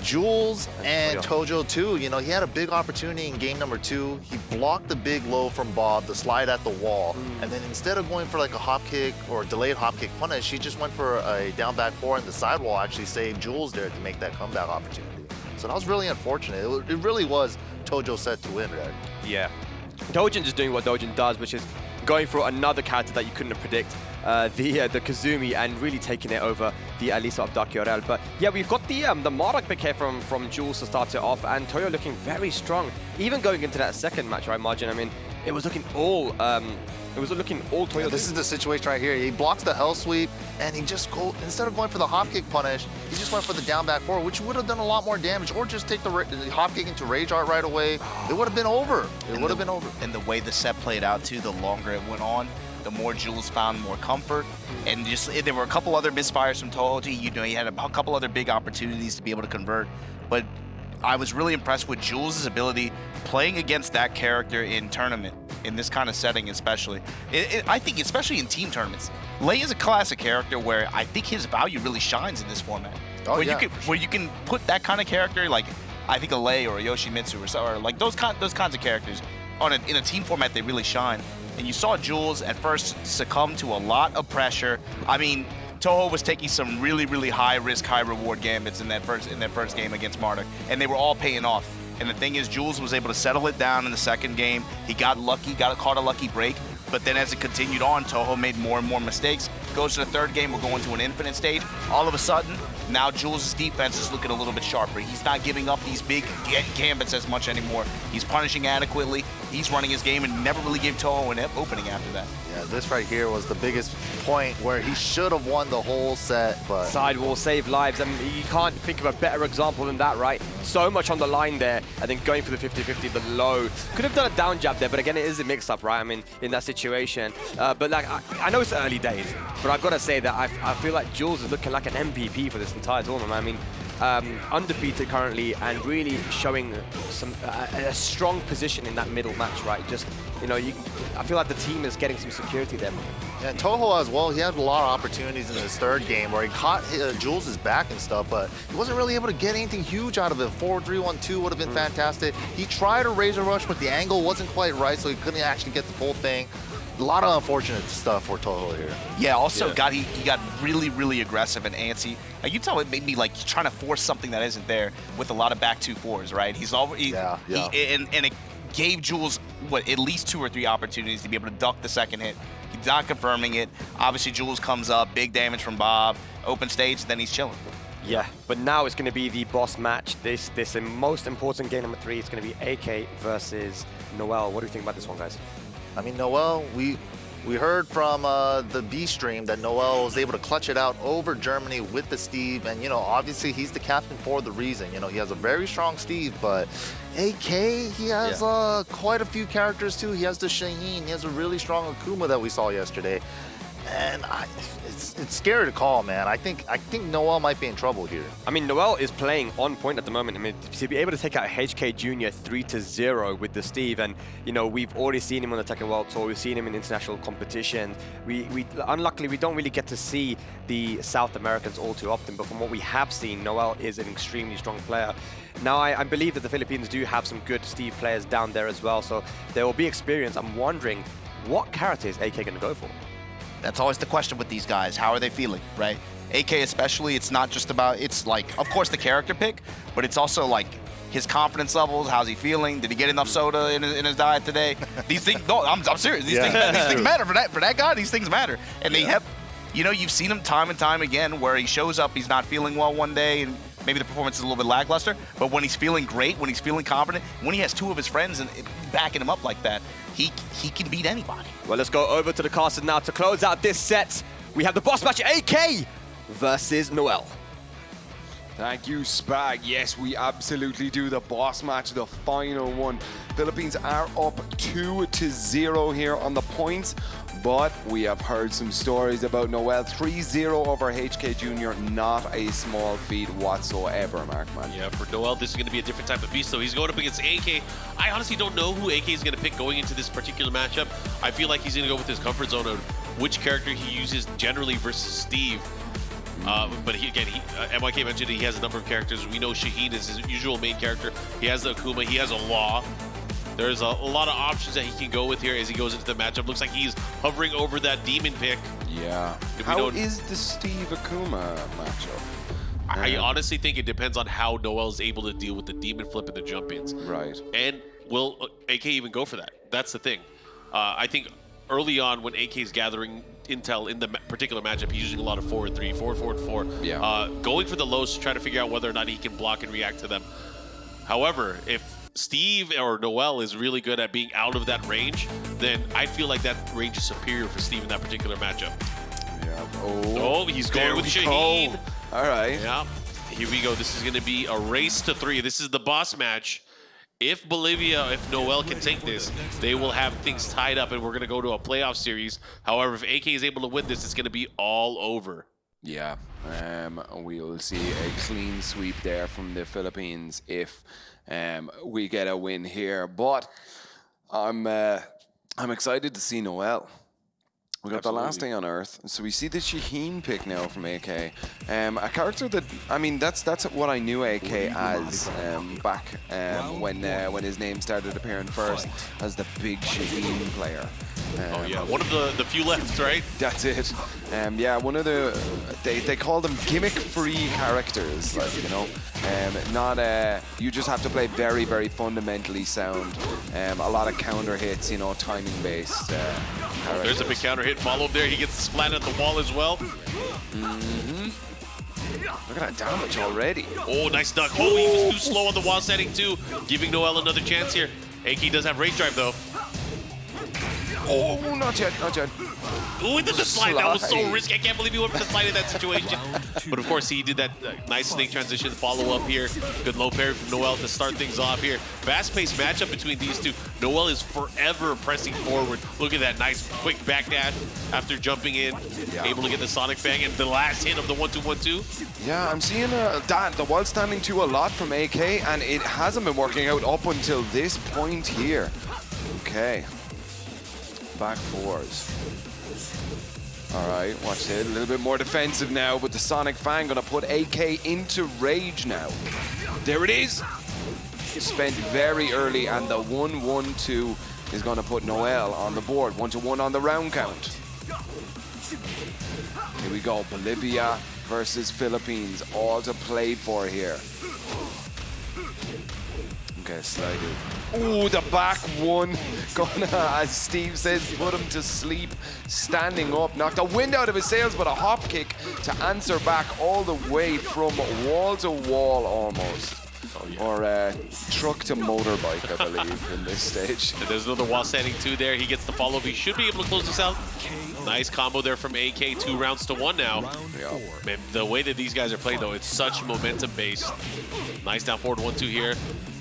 Jules and Tojo Too, you know, he had a big opportunity in game number 2. He blocked the big low from Bob, the slide at the wall, and then instead of going for like a hop kick or delayed hop kick punish, he just went for a down back 4, and the sidewall actually saved Jules there to make that comeback opportunity. So that was really unfortunate. It really was Tojo set to win there. Yeah. Dojin just doing what Dojin does, which is going for another character that you couldn't predict, the Kazumi, and really taking it over the Alisa of Dark Yorel. But yeah, we've got the Marok pick here from Jules to start it off, and Toyo looking very strong. Even going into that second match, right, Margin? I mean, it was looking all Toyo. Yeah, this is the situation right here. He blocks the hell sweep, and he just instead of going for the hop kick punish, he just went for the down back 4, which would have done a lot more damage, or just take the hop kick into rage art right away. It would have been over. It would have been over. And the way the set played out too, the longer it went on, the more Jules found more comfort. And just there were a couple other misfires from Tojo Too. You know, he had a couple other big opportunities to be able to convert, but I was really impressed with Jules' ability playing against that character in tournament, in this kind of setting especially. I think especially in team tournaments, Lei is a classic character where I think his value really shines in this format. Oh, where you can put that kind of character, like I think a Lei or a Yoshimitsu or like those kinds of characters in a team format, they really shine. And you saw Jules at first succumb to a lot of pressure. I mean, Tojo was taking some really, really high risk, high reward gambits in that first game against Marduk, and they were all paying off. And the thing is, Jules was able to settle it down in the second game. He got lucky, caught a lucky break. But then as it continued on, Tojo made more and more mistakes. Goes to the third game, we're going to an infinite stage. All of a sudden, now Jules' defense is looking a little bit sharper. He's not giving up these big gambits as much anymore. He's punishing adequately. He's running his game and never really gave Tojo an opening after that. Yeah, this right here was the biggest point where he should have won the whole set, but... Sidewall save lives. I mean, you can't think of a better example than that, right? So much on the line there, and then going for the 50-50, the low. Could have done a down jab there, but again, it is a mix-up, right? I mean, in that situation. But like, I know it's early days, but I've got to say that I feel like Jules is looking like an MVP for this entire tournament. I mean, undefeated currently and really showing some a strong position in that middle match, right? Just, you know, I feel like the team is getting some security there. Yeah, Tojo as well, he had a lot of opportunities in his third game where he caught Jules' back and stuff, but he wasn't really able to get anything huge out of it. 4-3-1-2 would have been fantastic. He tried a razor rush, but the angle wasn't quite right, so he couldn't actually get the full thing. A lot of unfortunate stuff for Tojo here. Yeah, also he got really, really aggressive and antsy. You tell it made me like trying to force something that isn't there with a lot of back 2-4s, right? And it gave Jules, what, at least 2 or 3 opportunities to be able to duck the second hit. He's not confirming it. Obviously, Jules comes up, big damage from Bob, open stage, then he's chilling. Yeah, but now it's going to be the boss match. This most important game number 3. It's going to be AK versus Noel. What do you think about this one, guys? I mean, Noel, we heard from the B stream that Noel was able to clutch it out over Germany with the Steve, and, you know, obviously he's the captain for the reason. You know, he has a very strong Steve, but AK, he has quite a few characters too. He has the Shaheen, he has a really strong Akuma that we saw yesterday. And it's scary to call, man. I think Noel might be in trouble here. I mean, Noel is playing on point at the moment. I mean, to be able to take out HK Jr. 3-0 with the Steve, and, you know, we've already seen him on the Tekken World Tour. We've seen him in international competition. Unluckily, we don't really get to see the South Americans all too often, but from what we have seen, Noel is an extremely strong player. Now, I believe that the Philippines do have some good Steve players down there as well, so there will be experience. I'm wondering, what character is AK going to go for? That's always the question with these guys. How are they feeling, right? AK especially, it's not just about, it's like, of course, the character pick, but it's also like his confidence levels. How's he feeling? Did he get enough soda in his diet today? These things, no, I'm serious. These things matter for that guy. These things matter, and they have, you know, you've seen him time and time again where he shows up, he's not feeling well one day, and maybe the performance is a little bit lackluster, but when he's feeling great, when he's feeling confident, when he has 2 of his friends and backing him up like that, he can beat anybody. Well, let's go over to the casters now to close out this set. We have the boss match, AK versus Noel. Thank you, Spag. Yes, we absolutely do. The boss match, the final one. Philippines are up 2-0 here on the points, but we have heard some stories about Noel. 3-0 over HK Jr. Not a small feat whatsoever, Markman. Yeah, for Noel, this is going to be a different type of beast. So he's going up against AK. I honestly don't know who AK is going to pick going into this particular matchup. I feel like he's going to go with his comfort zone of which character he uses generally versus Steve. But MYK mentioned he has a number of characters. We know Shaheen is his usual main character. He has the Akuma. He has a Law. There's a lot of options that he can go with here as he goes into the matchup. Looks like he's hovering over that demon pick. Yeah. How is the Steve Akuma matchup? I honestly think it depends on how Noel's able to deal with the demon flip and the jump-ins. Right. And will AK even go for that? That's the thing. I think early on when AK is gathering intel in the particular matchup, he's using a lot of 4-3, 4-4-4. Yeah. Going for the lows to try to figure out whether or not he can block and react to them. However, if Steve or Noel is really good at being out of that range, then I feel like that range is superior for Steve in that particular matchup. Yeah. Oh, he's going with Shaheen. All right. Yeah. Here we go. This is going to be a race to 3. This is the boss match. If Noel can take this, they will have things tied up, and we're going to go to a playoff series. However, if AK is able to win this, it's going to be all over. Yeah. We'll see a clean sweep there from the Philippines if we get a win here. But I'm excited to see Noel. We got the last day on Earth, so we see the Shaheen pick now from AK. A character that, I mean, that's what I knew AK as back when his name started appearing first as the big Shaheen player. Oh yeah, one of the few left, right? That's it. Yeah, one of the they call them gimmick-free characters, like, you know, not you just have to play very, very fundamentally sound. A lot of counter hits, you know, timing-based. There's a big counter hit followed there. He gets the splat at the wall as well. Look at that damage already. Oh, nice duck. Oh, he was too slow on the wall setting too, giving Noel another chance here. AK does have rage drive though. Oh, not yet, not yet. Ooh, he did the slide. That was so risky. I can't believe he went for the slide in that situation. But of course, he did that nice snake transition follow up here. Good low parry from Noel to start things off here. Fast-paced matchup between these two. Noel is forever pressing forward. Look at that nice quick backdash after jumping in. Yeah. Able to get the Sonic Fang and the last hit of the 1-2-1-2. Yeah, I'm seeing the wall standing 2 a lot from AK, and it hasn't been working out up until this point here. Okay. Back fours. All right, watch it. A little bit more defensive now, but the Sonic Fang gonna put AK into rage now. There it is. Spent very early, and the 1-1-2 is gonna put Noel on the board. 1-1 on the round count. Here we go. Bolivia versus Philippines, all to play for here. Okay, slided. Ooh, the back one. Gonna, as Steve says, put him to sleep. Standing up, knocked the wind out of his sails, but a hop kick to answer back all the way from wall to wall almost. Oh, yeah. Or truck to motorbike, I believe, in this stage. And there's another wall standing 2 there. He gets the follow-up. He should be able to close this out. Nice combo there from AK. 2 rounds to 1 now. Yeah. Man, the way that these guys are playing, though, it's such momentum-based. Nice down forward 1-2 here.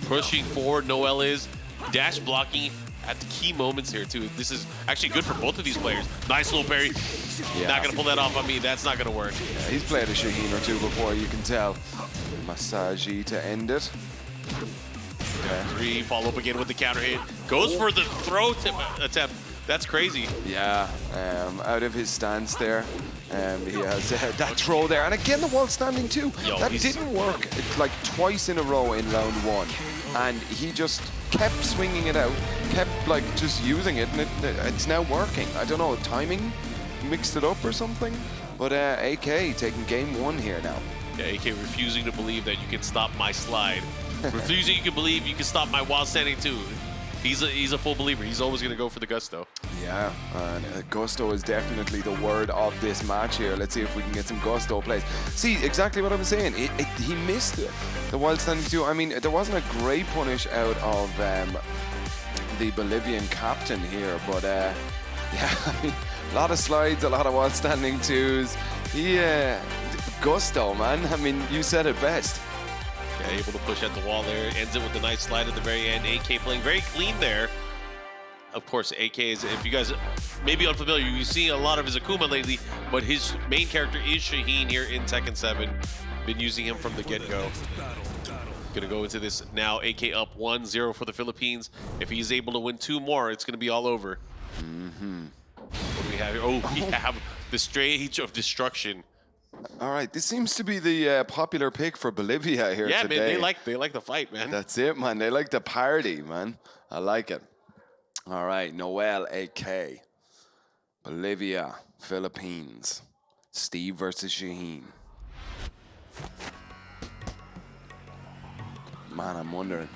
Pushing forward, Noel is. Dash blocking at the key moments here, too. This is actually good for both of these players. Nice low parry. Yeah. Not going to pull that off on me. That's not going to work. Yeah, he's played a Shaheen or 2 before, you can tell. Massagey to end it. Okay. 3, follow up again with the counter hit. Goes for the throw attempt. That's crazy. Yeah, out of his stance there. He has that throw there. And again, the wall standing 2. That didn't work like twice in a row in round 1. And he just kept swinging it out, kept like just using it, and it's now working. I don't know, timing mixed it up or something. But AK taking game 1 here now. Yeah, AK refusing to believe that you can stop my slide. Refusing to believe you can stop my wall standing 2. He's a full believer. He's always going to go for the gusto. Yeah, and gusto is definitely the word of this match here. Let's see if we can get some gusto plays. See, exactly what I'm saying. He missed the wild standing 2. I mean, there wasn't a great punish out of the Bolivian captain here, but yeah, I mean, a lot of slides, a lot of wild standing 2s. Gusto, man. I mean, you said it best. Yeah, able to push at the wall there. Ends it with a nice slide at the very end. AK playing very clean there. Of course, AK is, if you guys may be unfamiliar, you've seen a lot of his Akuma lately, but his main character is Shaheen here in Tekken 7. Been using him from the get-go. Gonna go into this now. AK up 1-0 for the Philippines. If he's able to win 2 more, it's gonna be all over. What do we have here? Oh, we have the Stage of Destruction. All right, this seems to be the popular pick for Bolivia here yeah, today. Yeah, man, they like the fight, man. That's it, man. They like the party, man. I like it. All right, Noel, AK. Bolivia, Philippines. Steve versus Shaheen. Man, I'm wondering.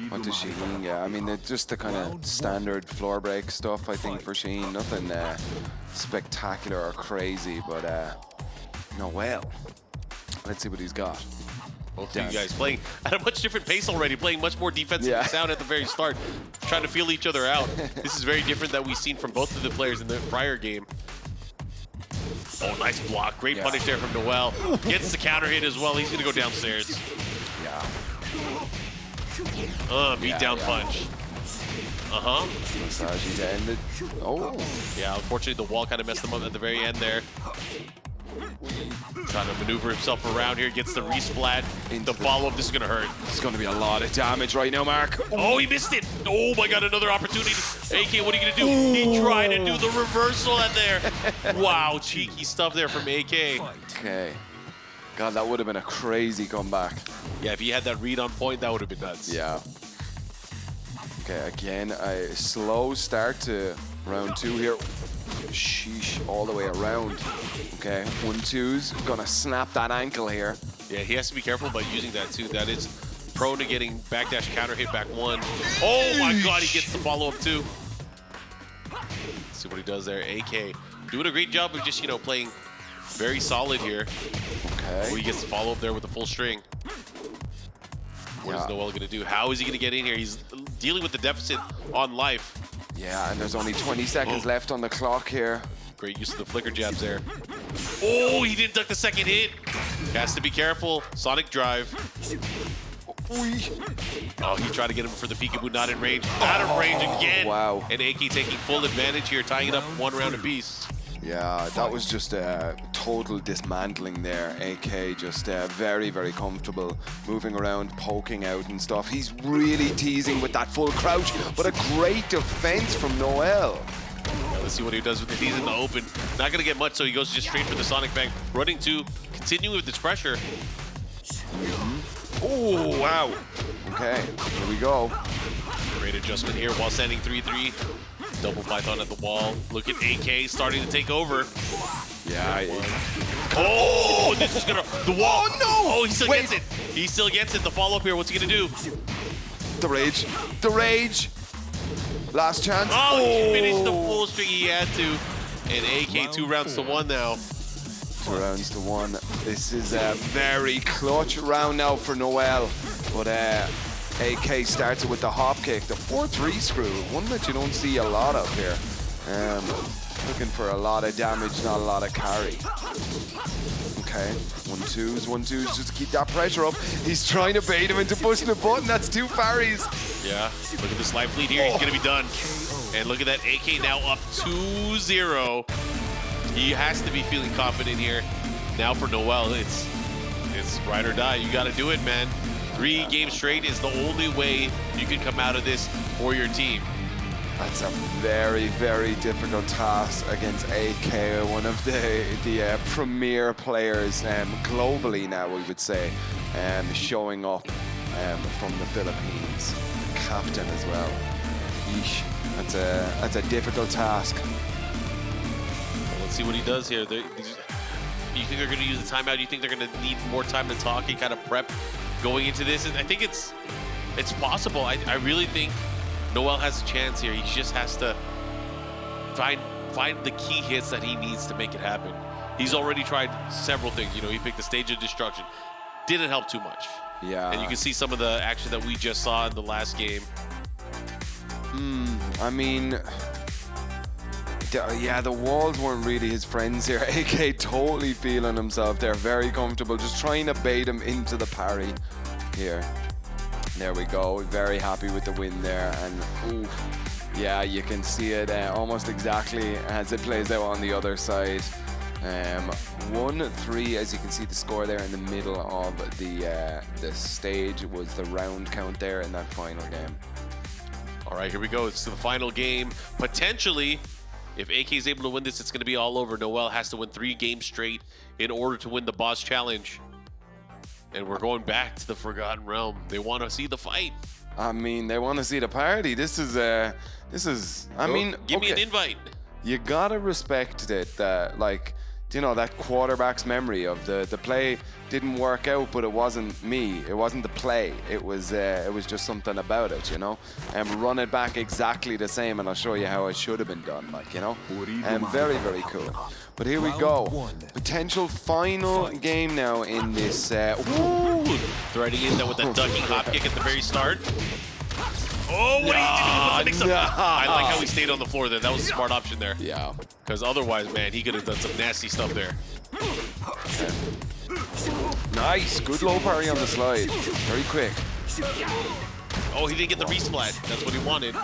What does Shaheen get? I mean, it's just the kind of standard floor break stuff, I think, for Shaheen. Nothing spectacular or crazy, but Noel. Let's see what he's got. Both of you guys playing at a much different pace already, playing much more defensive sound at the very start, trying to feel each other out. This is very different that we've seen from both of the players in the prior game. Oh, nice block. Great punish there from Noel. Gets the counter hit as well. He's going to go downstairs. Beat down punch. Massagey to end it. Oh. Yeah, unfortunately the wall kind of messed him up at the very end there. Trying to maneuver himself around here, gets the resplat. The follow-up, this is gonna hurt. It's going to be a lot of damage right now, Mark. Oh, he missed it. Oh my God, another opportunity. AK, what are you gonna do? He tried to do the reversal in there. Wow, cheeky stuff there from AK. Okay. God, that would have been a crazy comeback. Yeah, if he had that read on point, that would have been nuts. Yeah. Okay, again, a slow start to round 2 here. Sheesh, all the way around. Okay, 1-2's gonna snap that ankle here. Yeah, he has to be careful about using that too. That is prone to getting backdash counter hit back 1. Oh my God, he gets the follow-up too. Let's see what he does there. AK doing a great job of just, playing very solid here. Okay. Oh, he gets the follow-up there with the full string. What is Noel gonna do? How is he gonna get in here? He's dealing with the deficit on life. Yeah, and there's only 20 seconds left on the clock here. Great use of the flicker jabs there. Oh, he didn't duck the second hit. Has to be careful. Sonic drive. Oh, he tried to get him for the peekaboo, not in range. Out of range again. Wow. And AK taking full advantage here, tying it up 1 round apiece. Yeah, that was just a total dismantling there. AK just very, very comfortable, moving around, poking out and stuff. He's really teasing with that full crouch, but a great defense from Noel. Yeah, let's see what he does with it. He's in the open. Not going to get much, so he goes just straight for the Sonic Bang. Running 2, continuing with this pressure. Oh, wow. Okay, here we go. Great adjustment here while standing 3-3. Double Python at the wall. Look at AK starting to take over. Yeah. Oh, this is gonna, the wall. Oh, no! Oh, he still gets it. He still gets it. The follow-up here, what's he gonna do? The rage. The rage. Last chance. Oh, he finished the full string he had to. And AK 2 rounds to 1 now. 2 rounds to 1. This is a very clutch round now for Noel. But AK starts it with the hop kick, the 4-3 screw, one that you don't see a lot of here. Looking for a lot of damage, not a lot of carry. Okay, 1-2s, just to keep that pressure up. He's trying to bait him into pushing the button. That's 2 parries. Yeah, look at this life lead here. He's gonna be done. And look at that, AK now up 2-0. He has to be feeling confident here. Now for Noel, it's ride or die. You gotta do it, man. 3 games straight is the only way you can come out of this for your team. That's a very, very difficult task against AK, one of the premier players globally now, we would say, showing up from the Philippines. Captain as well. Yeesh, that's a difficult task. Well, let's see what he does here. You think they're going to use the timeout? You think they're going to need more time to talk and kind of prep going into this? And I think it's possible. I really think Noel has a chance here. He just has to find the key hits that he needs to make it happen. He's already tried several things. He picked the stage of destruction. Didn't help too much. Yeah. And you can see some of the action that we just saw in the last game. I mean, the walls weren't really his friends here. AK totally feeling himself there, very comfortable, just trying to bait him into the parry here. There we go, very happy with the win there, and oof, yeah, you can see it almost exactly as it plays out on the other side. 1-3, as you can see the score there in the middle of the stage was the round count there in that final game. All right, here we go. It's the final game. Potentially, if AK is able to win this, it's going to be all over. Noel has to win 3 games straight in order to win the boss challenge. And we're going back to the Forgotten Realm. They want to see the fight. I mean, they want to see the party. This is, I mean, give me an invite. You gotta respect it, like, that quarterback's memory of the play didn't work out, but it wasn't me. It wasn't the play. It was just something about it, And run it back exactly the same, and I'll show you how it should have been done, And very, very cool. But here we go. Potential final game now in this. Threading in there with that ducking hop kick at the very start. Oh, what are you doing with the mix-up? I like how he stayed on the floor there. That was a smart option there. Yeah. Because otherwise, man, he could have done some nasty stuff there. Nice. Good low parry on the slide. Very quick. Oh, he didn't get the resplat. That's what he wanted.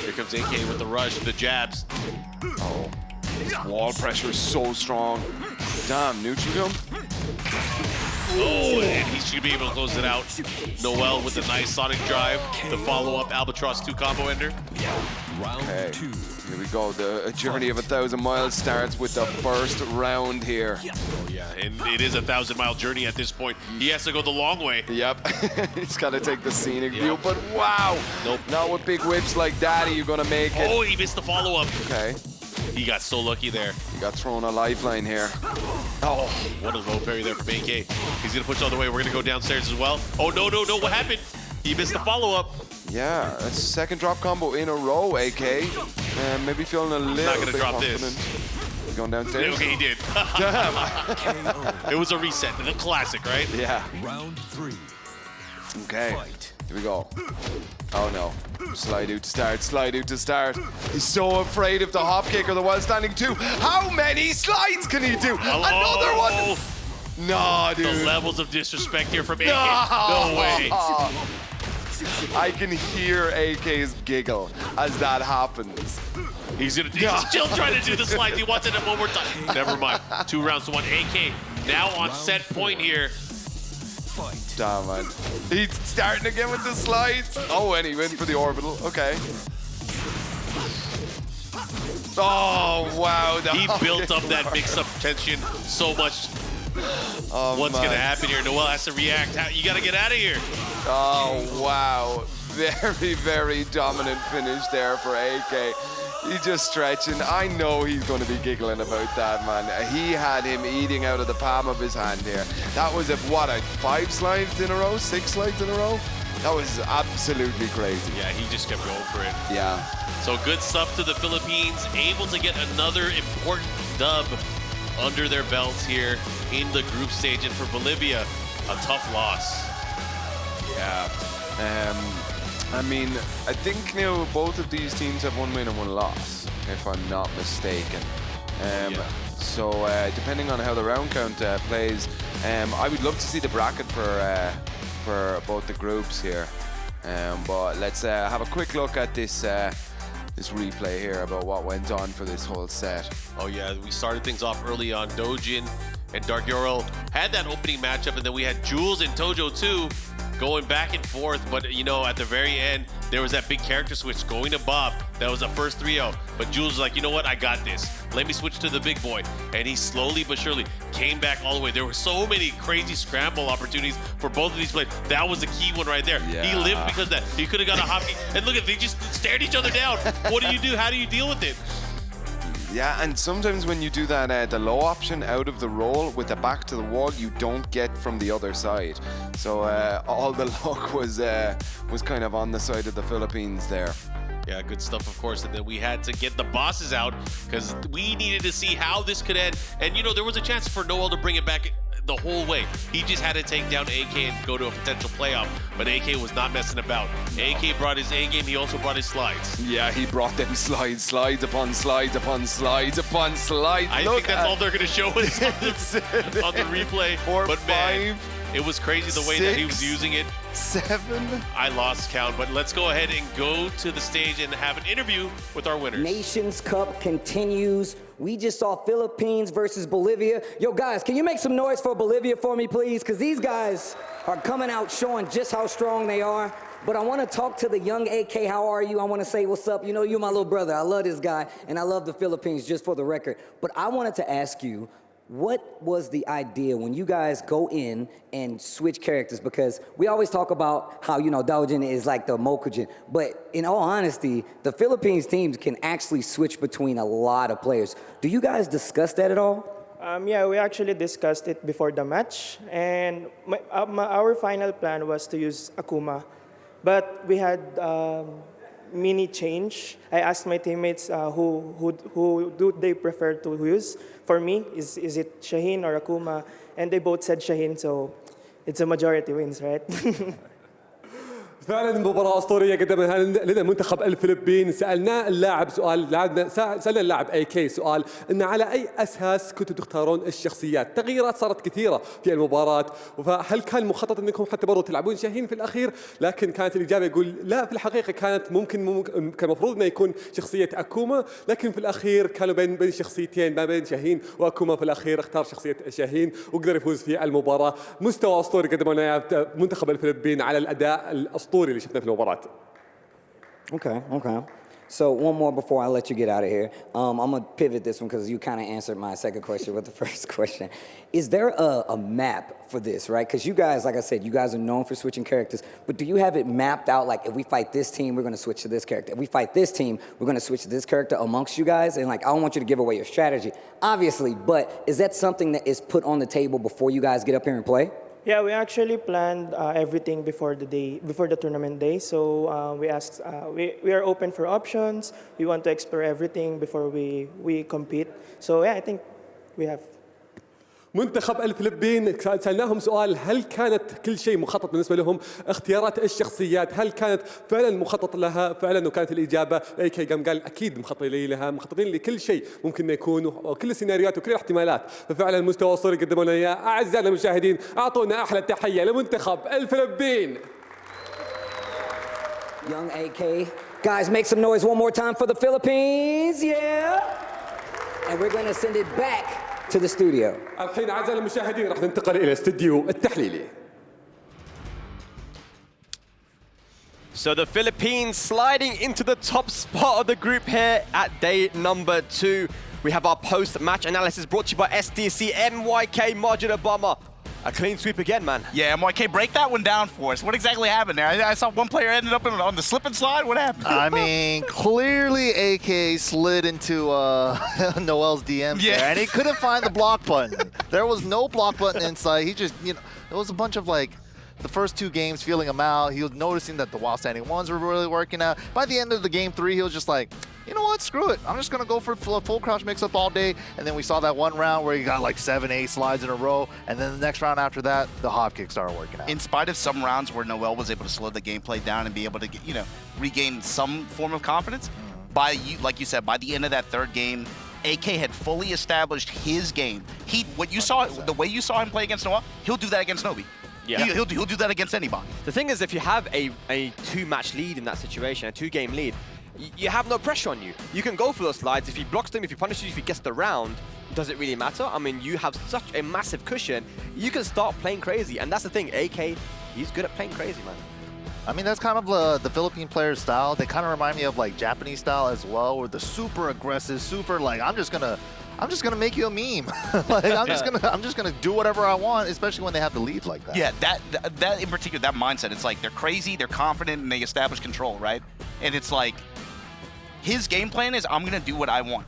Here comes AK with the rush, the jabs. Oh. Wall pressure is so strong. Damn, neutral jump. Oh, and he should be able to close it out. Noel with a nice Sonic Drive to follow up Albatross 2 combo ender. Okay, here we go. The journey of 1,000 miles starts with the first round here. Oh yeah, and it is a 1,000-mile journey at this point. He has to go the long way. Yep, he's got to take the scenic view, but wow! Nope. Not with big whips like that are you going to make it. Oh, he missed the follow-up. Okay, He got so lucky there. he got thrown a lifeline here. Oh, what a low parry there from AK. He's going to push all the way. We're going to go downstairs as well. Oh, no, no, no. What happened? He missed the follow-up. Yeah, that's second drop combo in a row, AK. Maybe feeling a little not gonna bit drop confident. this. Going downstairs? Okay, he did. It was a reset. The classic, right? Yeah. Round 3. Okay. Fight. Here we go. Oh no. Slide out to start, slide out to start. He's so afraid of the hop kick or the while standing 2. How many slides can he do? Another one! No, dude. The levels of disrespect here from AK. No way. I can hear AK's giggle as that happens. He's still trying to do the slide. He wants it one more time. Never mind. 2 rounds to 1. AK now on set point here. Damn, man. He's starting again with the slides. Oh, and he went for the orbital. Okay. Oh, wow. He built up that mix-up tension so much. Oh, What's man. going to happen here? Noel has to react. You got to get out of here. Oh, wow. Very, very dominant finish there for AK. He's just stretching. I know he's going to be giggling about that, man. He had him eating out of the palm of his hand here. That was, 5 slides in a row? 6 slides in a row? That was absolutely crazy. Yeah, he just kept going for it. Yeah. So good stuff to the Philippines. Able to get another important dub under their belts here in the group stage. And for Bolivia, a tough loss. Yeah. I mean, I think now both of these teams have 1 win and 1 loss, if I'm not mistaken. So depending on how the round count plays, I would love to see the bracket for both the groups here. But let's have a quick look at this this replay here about what went on for this whole set. Oh yeah, we started things off early on. Dojin and Dark Yoro had that opening matchup, and then we had Jules and Tojo Too going back and forth, but you know, at the very end, there was that big character switch going to Bob. That was the first 3-0, but Jules was like, you know what, I got this. Let me switch to the big boy. And he slowly but surely came back all the way. There were so many crazy scramble opportunities for both of these players. That was the key one right there. Yeah. He lived because of that. He could have got a hop kick. And look at, they just stared each other down. What do you do? How do you deal with it? Yeah, and sometimes when you do that, the low option out of the roll with the back to the wall, you don't get from the other side. So all the luck was kind of on the side of the Philippines there. Yeah, good stuff, of course. And then we had to get the bosses out because we needed to see how this could end. And, you know, there was a chance for Noel to bring it back the whole way. He just had to take down AK and go to a potential playoff. But AK was not messing about. AK brought his A game. He also brought his slides. Yeah, he brought them slides upon slides upon slides upon slides. I think that's all they're going to show us on the replay. 4, but 5, man, it was crazy the way that he was 6, using it. 7. I lost count, but let's go ahead and go to the stage and have an interview with our winners. Nations Cup continues. We just saw Philippines versus Bolivia. Yo, guys, can you make some noise for Bolivia for me, please? Because these guys are coming out showing just how strong they are. But I want to talk to the young AK. How are you? I want to say what's up. You know, you're my little brother. I love this guy, and I love the Philippines, just for the record. But I wanted to ask you, what was the idea when you guys go in and switch characters? Because we always talk about how, you know, Dojin is like the Mokujin. But in all honesty, the Philippines teams can actually switch between a lot of players. Do you guys discuss that at all? Yeah, we actually discussed it before the match. And our final plan was to use Akuma. But we had mini change. I asked my teammates who do they prefer to use. For me, is it Shaheen or Akuma? And they both said Shaheen, so it's a majority wins, right? فعلا مباراة أسطورية قدمها لنا منتخب الفلبين. سألنا اللاعب سؤال، سألنا اللاعب AK سؤال إن على أي أساس كنتوا تختارون الشخصيات؟ تغييرات صارت كثيرة في المباراة، فهل كان مخطط أنكم حتى برضو تلعبون شاهين في الأخير؟ لكن كانت الإجابة يقول لا، في الحقيقة كانت ممكن كان المفروض أنه يكون شخصية أكوما، لكن في الأخير كانوا بين شخصيتين ما بين شاهين وأكوما. في الأخير اختار شخصية شاهين وقدر يفوز في المباراة. مستوى أسطوري قدموا لنا منتخب الفلبين على الأداء الأسطوري اللي شفناه في المباراة. Okay. So one more before I let you get out of here. I'm gonna pivot this one because you kind of answered my second question with the first question. Is there a map for this, right? Because you guys, like I said, you guys are known for switching characters, but do you have it mapped out? Like, if we fight this team, we're gonna switch to this character. If we fight this team, we're gonna switch to this character amongst you guys. And like, I don't want you to give away your strategy, obviously, but is that something that is put on the table before you guys get up here and play? Yeah, we actually planned everything before the tournament day. So we asked, we are open for options. We want to explore everything before we compete. So yeah, I think we have. منتخب الفلبين سألناهم سؤال، هل كانت كل شيء مخطط بالنسبة لهم؟ اختيارات الشخصيات هل كانت فعلا مخطط لها فعلا؟ وكانت الإجابة AK قال أكيد مخططين لها، مخططين لكل شيء ممكن يكون وكل السيناريوهات وكل الاحتمالات. ففعلا مستوى أسطوري قدموا لنا إياه. أعزائنا المشاهدين، أعطونا أحلى تحية لمنتخب الفلبين. Young AK. Guys, make some noise one more time for the Philippines. Yeah. And we're going to send it back to the studio. الحين أعزائنا المشاهدين راح ننتقل إلى استديو التحليلي. So the Philippines sliding into the top spot of the group here at day number 2. We have our post-match analysis brought to you by SDC MYK Modular Bomber. A clean sweep again, man. Yeah, MYK, break that one down for us. What exactly happened there? I saw one player ended up on the slip and slide. What happened? I mean, clearly AK slid into Noel's DMs there, and he couldn't find the block button. There was no block button inside. He just, it was a bunch of like, the first 2 games feeling him out. He was noticing that the while standing ones were really working out. By the end of the game 3, he was just like, you know what, screw it. I'm just going to go for full crouch mix-up all day. And then we saw that one round where he got like 7, 8 slides in a row. And then the next round after that, the hop kick started working out. In spite of some rounds where Noel was able to slow the gameplay down and be able to get, regain some form of confidence, like you said, by the end of that 3rd game, AK had fully established his game. The way you saw him play against Noel, he'll do that against Nobi. Yeah. He'll do that against anybody. The thing is, if you have a 2-match lead in that situation, a 2-game lead, you have no pressure on you. You can go for those slides. If he blocks them, if he punishes you, if he gets the round, does it really matter? I mean, you have such a massive cushion. You can start playing crazy. And that's the thing, AK, he's good at playing crazy, man. I mean, that's kind of the Philippine players' style. They kind of remind me of like Japanese style as well, where the super aggressive, super like, I'm just gonna make you a meme. Like, I'm just gonna do whatever I want, especially when they have the lead like that. Yeah, that in particular, that mindset, it's like they're crazy, they're confident, and they establish control, right? And it's like, his game plan is, I'm gonna do what I want.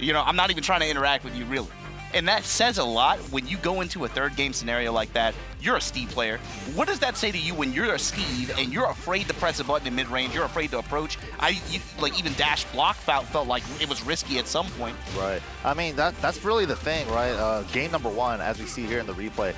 I'm not even trying to interact with you, really. And that says a lot when you go into a 3rd game scenario like that. You're a Steve player. What does that say to you when you're a Steve and you're afraid to press a button in mid-range, you're afraid to approach? Like even dash block felt like it was risky at some point. Right. I mean, that's really the thing, right? Game number 1, as we see here in the replay,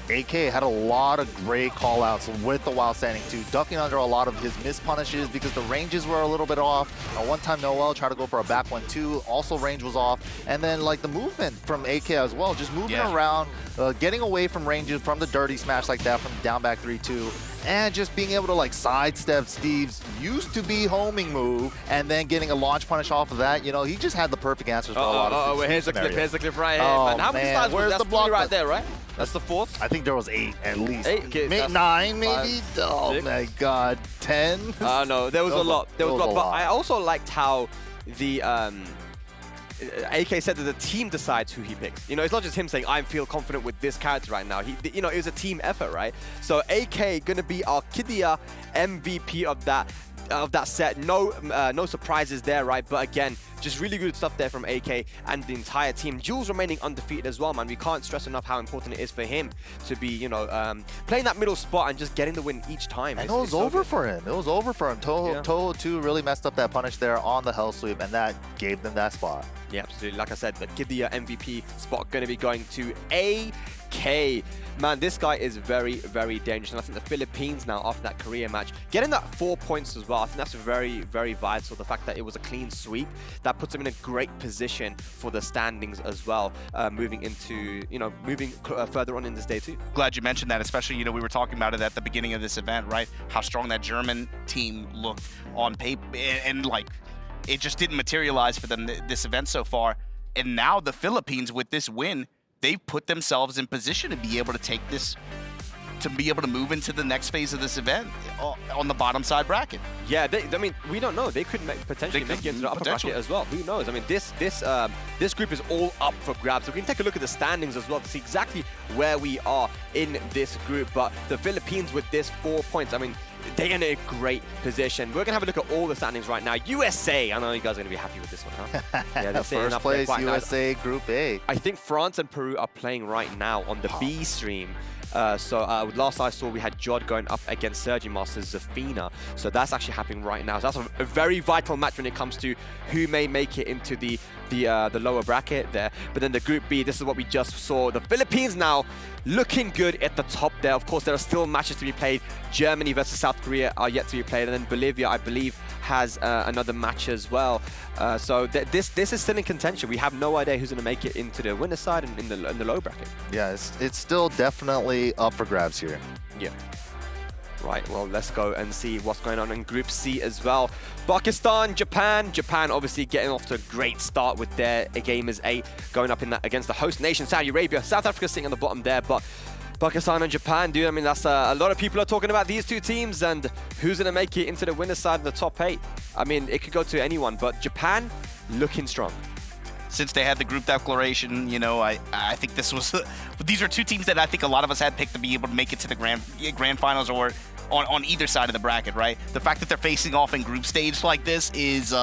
AK had a lot of great call-outs with the while standing too, ducking under a lot of his missed punishes because the ranges were a little bit off. One time Noel tried to go for a back 1-2, also range was off. And then like the movement from AK as well, just moving around, getting away from ranges from the dirty smash like that, from down back 3-2. And just being able to like sidestep Steve's used to be homing move and then getting a launch punish off of that. He just had the perfect answers for a lot of here's the clip right here. Man. How many slides was that? That's the block right there, right? That's the 4th? I think there was 8 at least. 8? Okay, 9 maybe? 5, oh 6. my god, 10? No, there was a lot. There was a lot. But I also liked how the AK said that the team decides who he picks. It's not just him saying, I feel confident with this character right now. It was a team effort, right? So AK gonna be our Kidia MVP of that set. No surprises there, right? But again, just really good stuff there from AK and the entire team. Jules remaining undefeated as well, man. We can't stress enough how important it is for him to be, playing that middle spot and just getting the win each time. And it was over for him. It was over for him. Tojo Too really messed up that punish there on the hell sweep, and that gave them that spot. Yeah, absolutely. Like I said, the Kidia MVP spot going to be going to AK. TK. Man, this guy is very, very dangerous. And I think the Philippines now, after that Korea match, getting that 4 points as well, I think that's very, very vital. The fact that it was a clean sweep, that puts them in a great position for the standings as well, moving into, moving further on in this day too. Glad you mentioned that, especially, we were talking about it at the beginning of this event, right? How strong that German team looked on paper, and like, it just didn't materialize for them this event so far. And now the Philippines, with this win, they've put themselves in position to be able to take this, to be able to move into the next phase of this event on the bottom side bracket. Yeah, I mean, we don't know. They could potentially make it into the upper bracket as well. Who knows? I mean, this group is all up for grabs. So we can take a look at the standings as well to see exactly where we are in this group. But the Philippines with this 4 points, I mean, they're in a great position. We're going to have a look at all the standings right now. USA, I know you guys are going to be happy with this one, huh? Yeah, they're sitting First up there place, quite USA, nice. Group A. I think France and Peru are playing right now on the B stream. Last I saw, we had Jod going up against Sergi Masters Zafina. So that's actually happening right now. So that's a very vital match when it comes to who may make it into the lower bracket there. But then the Group B, this is what we just saw. The Philippines now looking good at the top there. Of course, there are still matches to be played. Germany versus South Korea are yet to be played. And then Bolivia, I believe, has another match as well. This is still in contention. We have no idea who's going to make it into the winner's side and in the low bracket. Yeah, it's still definitely up for grabs here. Yeah. Right, well, let's go and see what's going on in Group C as well. Pakistan, Japan. Japan obviously getting off to a great start with their Gamers8 going up in that against the host nation, Saudi Arabia. South Africa sitting on the bottom there, but Pakistan and Japan, dude, I mean, that's a lot of people are talking about these two teams and who's going to make it into the winner's side of the top 8. I mean, it could go to anyone, but Japan looking strong. Since they had the group declaration, I think this was these are two teams that I think a lot of us had picked to be able to make it to the grand finals or on either side of the bracket, right? The fact that they're facing off in group stage like this is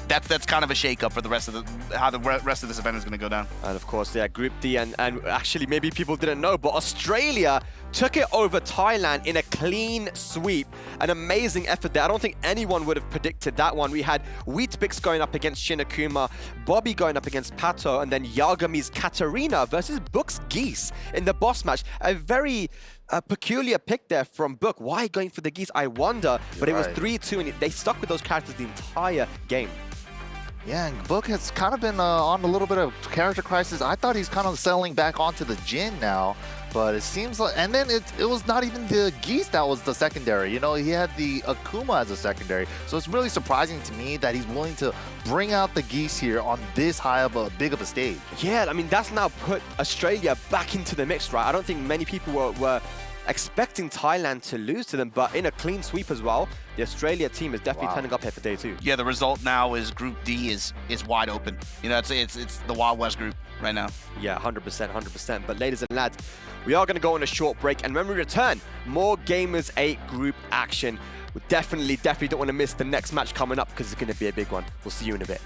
that's kind of a shake-up for the rest of how the rest of this event is going to go down. And of course, yeah, Group D, and actually maybe people didn't know, but Australia took it over Thailand in a clean sweep. An amazing effort there. I don't think anyone would have predicted that one. We had Weet-Bix going up against Shinakuma, Bobby going up against Pato, and then Yagami's Katarina versus Book's Geese in the boss match. A very peculiar pick there from Book. Why going for the Geese, I wonder, but it was 3-2, and they stuck with those characters the entire game. Yeah, and Book has kind of been on a little bit of character crisis. I thought he's kind of settling back onto the Jin now, but it seems like, and then it was not even the Geese that was the secondary. He had the Akuma as a secondary. So it's really surprising to me that he's willing to bring out the Geese here on this big of a stage. Yeah, I mean, that's now put Australia back into the mix, right? I don't think many people were expecting Thailand to lose to them, but in a clean sweep as well. The Australia team is definitely turning up here for day 2. Yeah, the result now is Group D is wide open. It's the Wild West group right now. Yeah, 100%, 100%. But ladies and lads, we are going to go on a short break, and when we return, more Gamers8 group action. We definitely don't want to miss the next match coming up because it's going to be a big one. We'll see you in a bit.